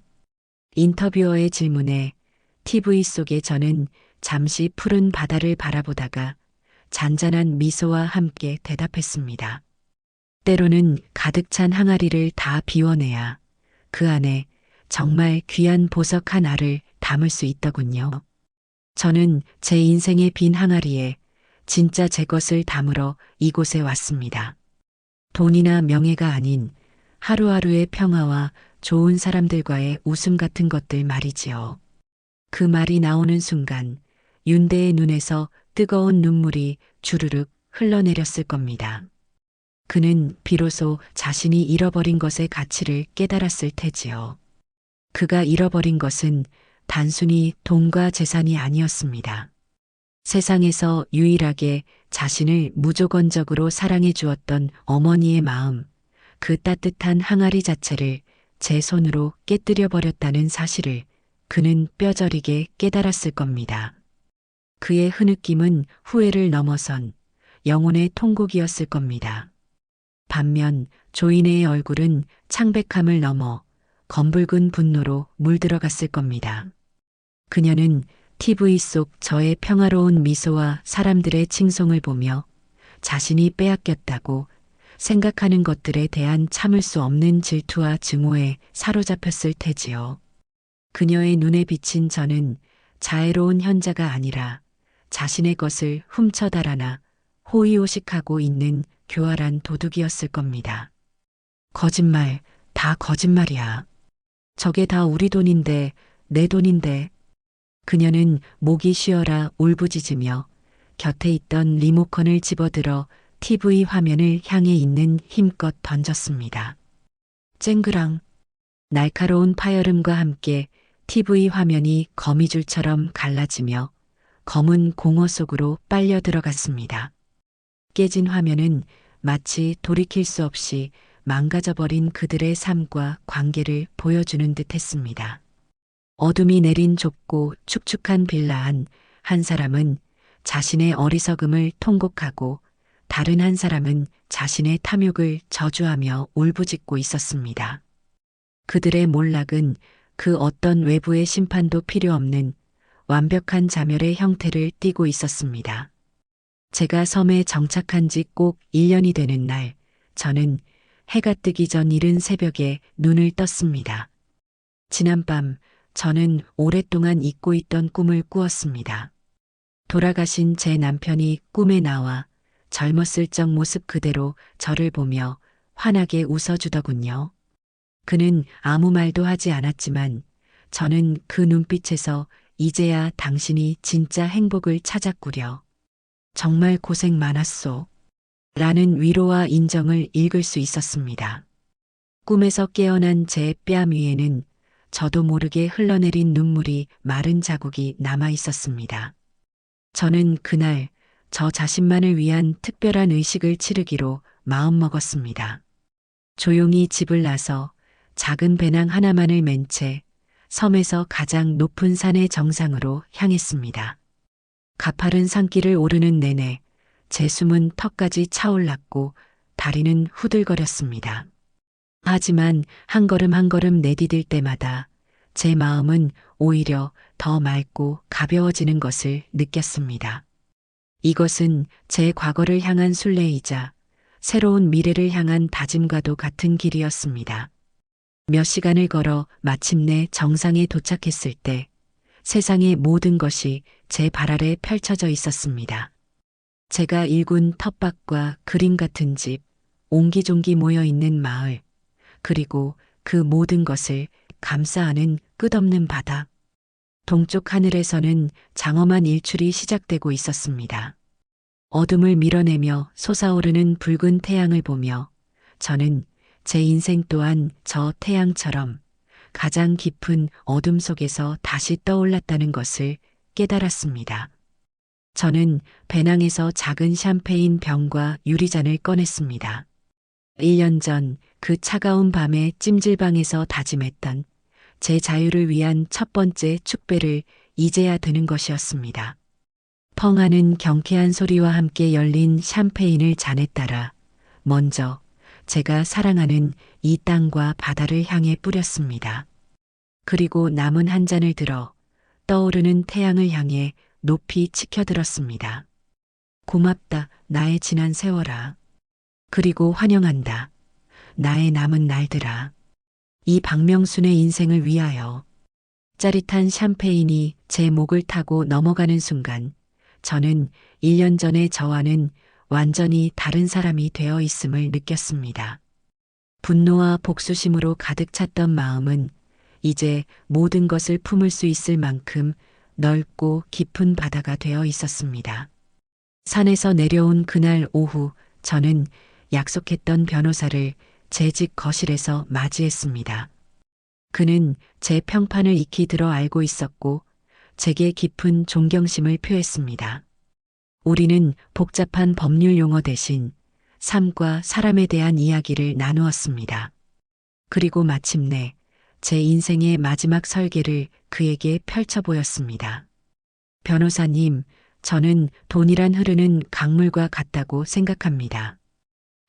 인터뷰어의 질문에 TV 속에 저는 잠시 푸른 바다를 바라보다가 잔잔한 미소와 함께 대답했습니다. 때로는 가득 찬 항아리를 다 비워내야 그 안에 정말 귀한 보석 하나를 담을 수 있더군요. 저는 제 인생의 빈 항아리에 진짜 제 것을 담으러 이곳에 왔습니다. 돈이나 명예가 아닌 하루하루의 평화와 좋은 사람들과의 웃음 같은 것들 말이지요. 그 말이 나오는 순간 윤대의 눈에서 뜨거운 눈물이 주르륵 흘러내렸을 겁니다. 그는 비로소 자신이 잃어버린 것의 가치를 깨달았을 테지요. 그가 잃어버린 것은 단순히 돈과 재산이 아니었습니다. 세상에서 유일하게 자신을 무조건적으로 사랑해 주었던 어머니의 마음, 그 따뜻한 항아리 자체를 제 손으로 깨뜨려 버렸다는 사실을 그는 뼈저리게 깨달았을 겁니다. 그의 흐느낌은 후회를 넘어선 영혼의 통곡이었을 겁니다. 반면 조이네의 얼굴은 창백함을 넘어 검붉은 분노로 물들어갔을 겁니다. 그녀는 TV 속 저의 평화로운 미소와 사람들의 칭송을 보며 자신이 빼앗겼다고 생각하는 것들에 대한 참을 수 없는 질투와 증오에 사로잡혔을 테지요. 그녀의 눈에 비친 저는 자애로운 현자가 아니라 자신의 것을 훔쳐 달아나 호의호식하고 있는 교활한 도둑이었을 겁니다. 거짓말, 다 거짓말이야. 저게 다 우리 돈인데, 내 돈인데. 그녀는 목이 쉬어라 울부짖으며 곁에 있던 리모컨을 집어들어 TV 화면을 향해 있는 힘껏 던졌습니다. 쨍그랑 날카로운 파열음과 함께 TV 화면이 거미줄처럼 갈라지며 검은 공허 속으로 빨려 들어갔습니다. 깨진 화면은 마치 돌이킬 수 없이 망가져버린 그들의 삶과 관계를 보여주는 듯 했습니다. 어둠이 내린 좁고 축축한 빌라 안 한 사람은 자신의 어리석음을 통곡하고 다른 한 사람은 자신의 탐욕을 저주하며 울부짖고 있었습니다. 그들의 몰락은 그 어떤 외부의 심판도 필요 없는 완벽한 자멸의 형태를 띠고 있었습니다. 제가 섬에 정착한 지 꼭 1년이 되는 날, 저는 해가 뜨기 전 이른 새벽에 눈을 떴습니다. 지난밤 저는 오랫동안 잊고 있던 꿈을 꾸었습니다. 돌아가신 제 남편이 꿈에 나와 젊었을 적 모습 그대로 저를 보며 환하게 웃어주더군요. 그는 아무 말도 하지 않았지만 저는 그 눈빛에서 이제야 당신이 진짜 행복을 찾았구려. 정말 고생 많았소. 라는 위로와 인정을 읽을 수 있었습니다. 꿈에서 깨어난 제 뺨 위에는 저도 모르게 흘러내린 눈물이 마른 자국이 남아 있었습니다. 저는 그날 저 자신만을 위한 특별한 의식을 치르기로 마음먹었습니다. 조용히 집을 나서 작은 배낭 하나만을 맨 채 섬에서 가장 높은 산의 정상으로 향했습니다. 가파른 산길을 오르는 내내 제 숨은 턱까지 차올랐고 다리는 후들거렸습니다. 하지만 한 걸음 한 걸음 내디딜 때마다 제 마음은 오히려 더 맑고 가벼워지는 것을 느꼈습니다. 이것은 제 과거를 향한 순례이자 새로운 미래를 향한 다짐과도 같은 길이었습니다. 몇 시간을 걸어 마침내 정상에 도착했을 때 세상의 모든 것이 제 발 아래 펼쳐져 있었습니다. 제가 일군 텃밭과 그림 같은 집, 옹기종기 모여 있는 마을, 그리고 그 모든 것을 감싸 안은 끝없는 바다. 동쪽 하늘에서는 장엄한 일출이 시작되고 있었습니다. 어둠을 밀어내며 솟아오르는 붉은 태양을 보며 저는 제 인생 또한 저 태양처럼 가장 깊은 어둠 속에서 다시 떠올랐다는 것을 깨달았습니다. 저는 배낭에서 작은 샴페인 병과 유리잔을 꺼냈습니다. 1년 전 그 차가운 밤에 찜질방에서 다짐했던 제 자유를 위한 첫 번째 축배를 이제야 드는 것이었습니다. 펑 하는 경쾌한 소리와 함께 열린 샴페인을 잔에 따라 먼저 제가 사랑하는 이 땅과 바다를 향해 뿌렸습니다. 그리고 남은 한 잔을 들어 떠오르는 태양을 향해 높이 치켜들었습니다. 고맙다, 나의 지난 세월아. 그리고 환영한다, 나의 남은 날들아. 이 박명순의 인생을 위하여. 짜릿한 샴페인이 제 목을 타고 넘어가는 순간 저는 1년 전의 저와는 완전히 다른 사람이 되어 있음을 느꼈습니다. 분노와 복수심으로 가득 찼던 마음은 이제 모든 것을 품을 수 있을 만큼 넓고 깊은 바다가 되어 있었습니다. 산에서 내려온 그날 오후 저는 약속했던 변호사를 제 집 거실에서 맞이했습니다. 그는 제 평판을 익히 들어 알고 있었고 제게 깊은 존경심을 표했습니다. 우리는 복잡한 법률 용어 대신 삶과 사람에 대한 이야기를 나누었습니다. 그리고 마침내 제 인생의 마지막 설계를 그에게 펼쳐 보였습니다. 변호사님, 저는 돈이란 흐르는 강물과 같다고 생각합니다.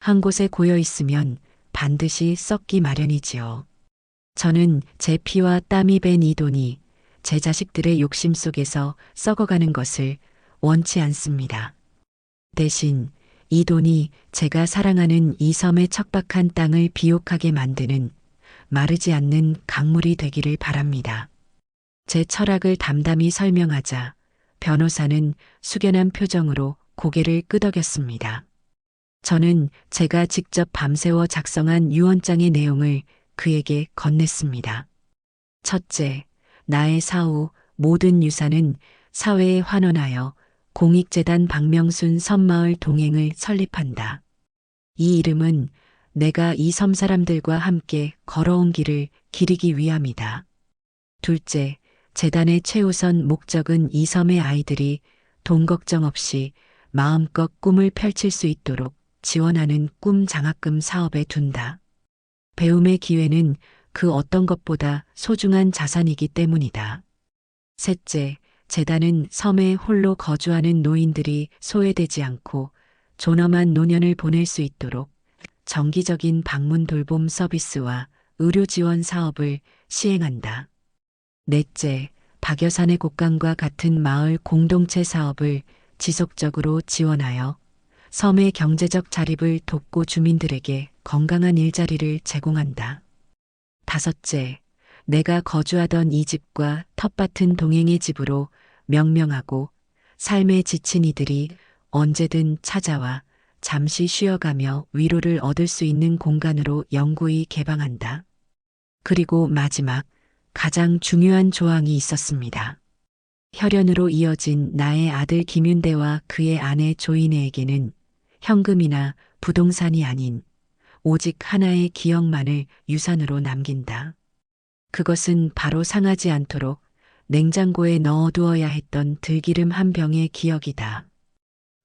한 곳에 고여 있으면 반드시 썩기 마련이지요. 저는 제 피와 땀이 밴 이 돈이 제 자식들의 욕심 속에서 썩어가는 것을 원치 않습니다. 대신 이 돈이 제가 사랑하는 이 섬의 척박한 땅을 비옥하게 만드는 마르지 않는 강물이 되기를 바랍니다. 제 철학을 담담히 설명하자 변호사는 숙연한 표정으로 고개를 끄덕였습니다. 저는 제가 직접 밤새워 작성한 유언장의 내용을 그에게 건넸습니다. 첫째, 나의 사후 모든 유산은 사회에 환원하여 공익재단 박명순 섬마을 동행을 설립한다. 이 이름은 내가 이 섬 사람들과 함께 걸어온 길을 기리기 위함이다. 둘째, 재단의 최우선 목적은 이 섬의 아이들이 돈 걱정 없이 마음껏 꿈을 펼칠 수 있도록 지원하는 꿈 장학금 사업에 둔다. 배움의 기회는 그 어떤 것보다 소중한 자산이기 때문이다. 셋째, 재단은 섬에 홀로 거주하는 노인들이 소외되지 않고 존엄한 노년을 보낼 수 있도록 정기적인 방문 돌봄 서비스와 의료 지원 사업을 시행한다. 넷째, 박여산의 곡간과 같은 마을 공동체 사업을 지속적으로 지원하여 섬의 경제적 자립을 돕고 주민들에게 건강한 일자리를 제공한다. 다섯째, 내가 거주하던 이 집과 텃밭은 동행의 집으로 명명하고 삶에 지친 이들이 언제든 찾아와 잠시 쉬어가며 위로를 얻을 수 있는 공간으로 영구히 개방한다. 그리고 마지막, 가장 중요한 조항이 있었습니다. 혈연으로 이어진 나의 아들 김윤대와 그의 아내 조인혜에게는 현금이나 부동산이 아닌 오직 하나의 기억만을 유산으로 남긴다. 그것은 바로 상하지 않도록 냉장고에 넣어두어야 했던 들기름 한 병의 기억이다.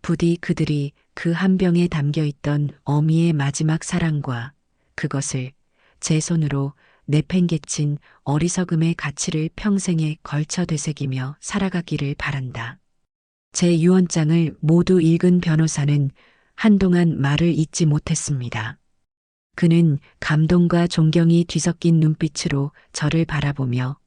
부디 그들이 그 한 병에 담겨 있던 어미의 마지막 사랑과 그것을 제 손으로 내팽개친 어리석음의 가치를 평생에 걸쳐 되새기며 살아가기를 바란다. 제 유언장을 모두 읽은 변호사는 한동안 말을 잇지 못했습니다. 그는 감동과 존경이 뒤섞인 눈빛으로 저를 바라보며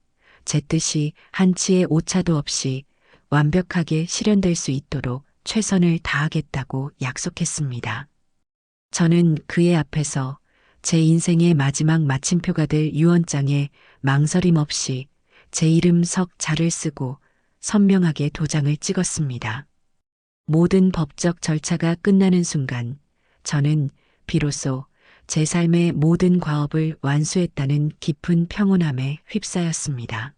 제 뜻이 한치의 오차도 없이 완벽하게 실현될 수 있도록 최선을 다하겠다고 약속했습니다. 저는 그의 앞에서 제 인생의 마지막 마침표가 될 유언장에 망설임 없이 제 이름 석 자를 쓰고 선명하게 도장을 찍었습니다. 모든 법적 절차가 끝나는 순간 저는 비로소 제 삶의 모든 과업을 완수했다는 깊은 평온함에 휩싸였습니다.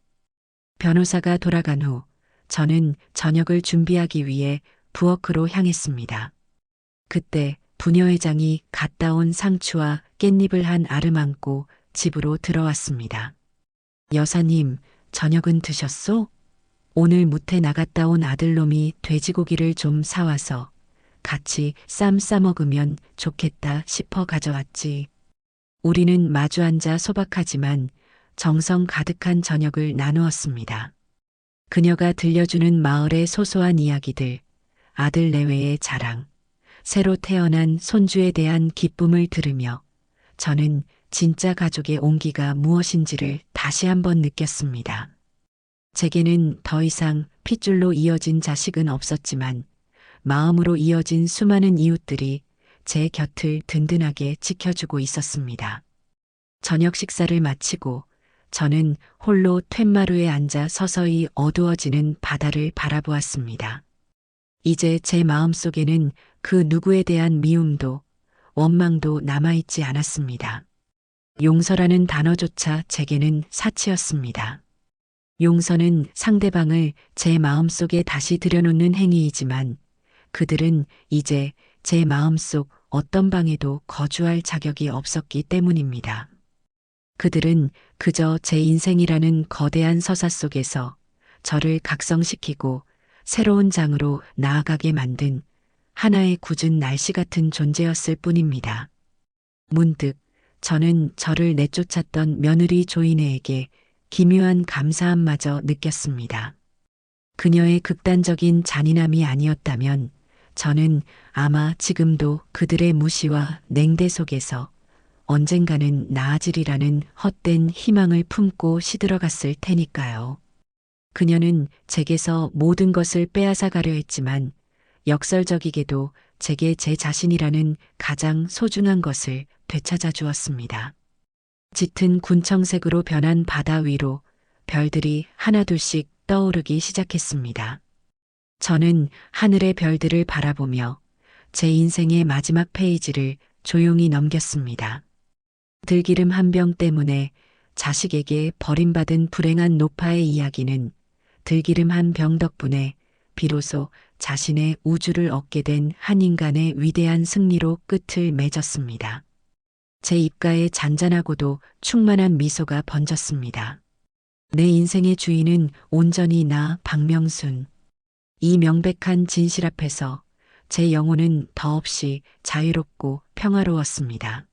변호사가 돌아간 후 저는 저녁을 준비하기 위해 부엌으로 향했습니다. 그때 부녀회장이 갔다 온 상추와 깻잎을 한 알을 안고 집으로 들어왔습니다. 여사님, 저녁은 드셨소? 오늘 무태 나갔다 온 아들놈이 돼지고기를 좀 사와서 같이 쌈 싸먹으면 좋겠다 싶어 가져왔지. 우리는 마주 앉아 소박하지만 정성 가득한 저녁을 나누었습니다. 그녀가 들려주는 마을의 소소한 이야기들, 아들 내외의 자랑, 새로 태어난 손주에 대한 기쁨을 들으며 저는 진짜 가족의 온기가 무엇인지를 다시 한번 느꼈습니다. 제게는 더 이상 핏줄로 이어진 자식은 없었지만 마음으로 이어진 수많은 이웃들이 제 곁을 든든하게 지켜주고 있었습니다. 저녁 식사를 마치고 저는 홀로 툇마루에 앉아 서서히 어두워지는 바다를 바라보았습니다. 이제 제 마음속에는 그 누구에 대한 미움도 원망도 남아있지 않았습니다. 용서라는 단어조차 제게는 사치였습니다. 용서는 상대방을 제 마음속에 다시 들여놓는 행위이지만 그들은 이제 제 마음속 어떤 방에도 거주할 자격이 없었기 때문입니다. 그들은 그저 제 인생이라는 거대한 서사 속에서 저를 각성시키고 새로운 장으로 나아가게 만든 하나의 굳은 날씨 같은 존재였을 뿐입니다. 문득 저는 저를 내쫓았던 며느리 조이네에게 기묘한 감사함마저 느꼈습니다. 그녀의 극단적인 잔인함이 아니었다면 저는 아마 지금도 그들의 무시와 냉대 속에서 언젠가는 나아지리라는 헛된 희망을 품고 시들어갔을 테니까요. 그녀는 제게서 모든 것을 빼앗아 가려 했지만 역설적이게도 제게 제 자신이라는 가장 소중한 것을 되찾아 주었습니다. 짙은 군청색으로 변한 바다 위로 별들이 하나둘씩 떠오르기 시작했습니다. 저는 하늘의 별들을 바라보며 제 인생의 마지막 페이지를 조용히 넘겼습니다. 들기름 한 병 때문에 자식에게 버림받은 불행한 노파의 이야기는 들기름 한 병 덕분에 비로소 자신의 우주를 얻게 된 한 인간의 위대한 승리로 끝을 맺었습니다. 제 입가에 잔잔하고도 충만한 미소가 번졌습니다. 내 인생의 주인은 온전히 나 박명순. 이 명백한 진실 앞에서 제 영혼은 더없이 자유롭고 평화로웠습니다.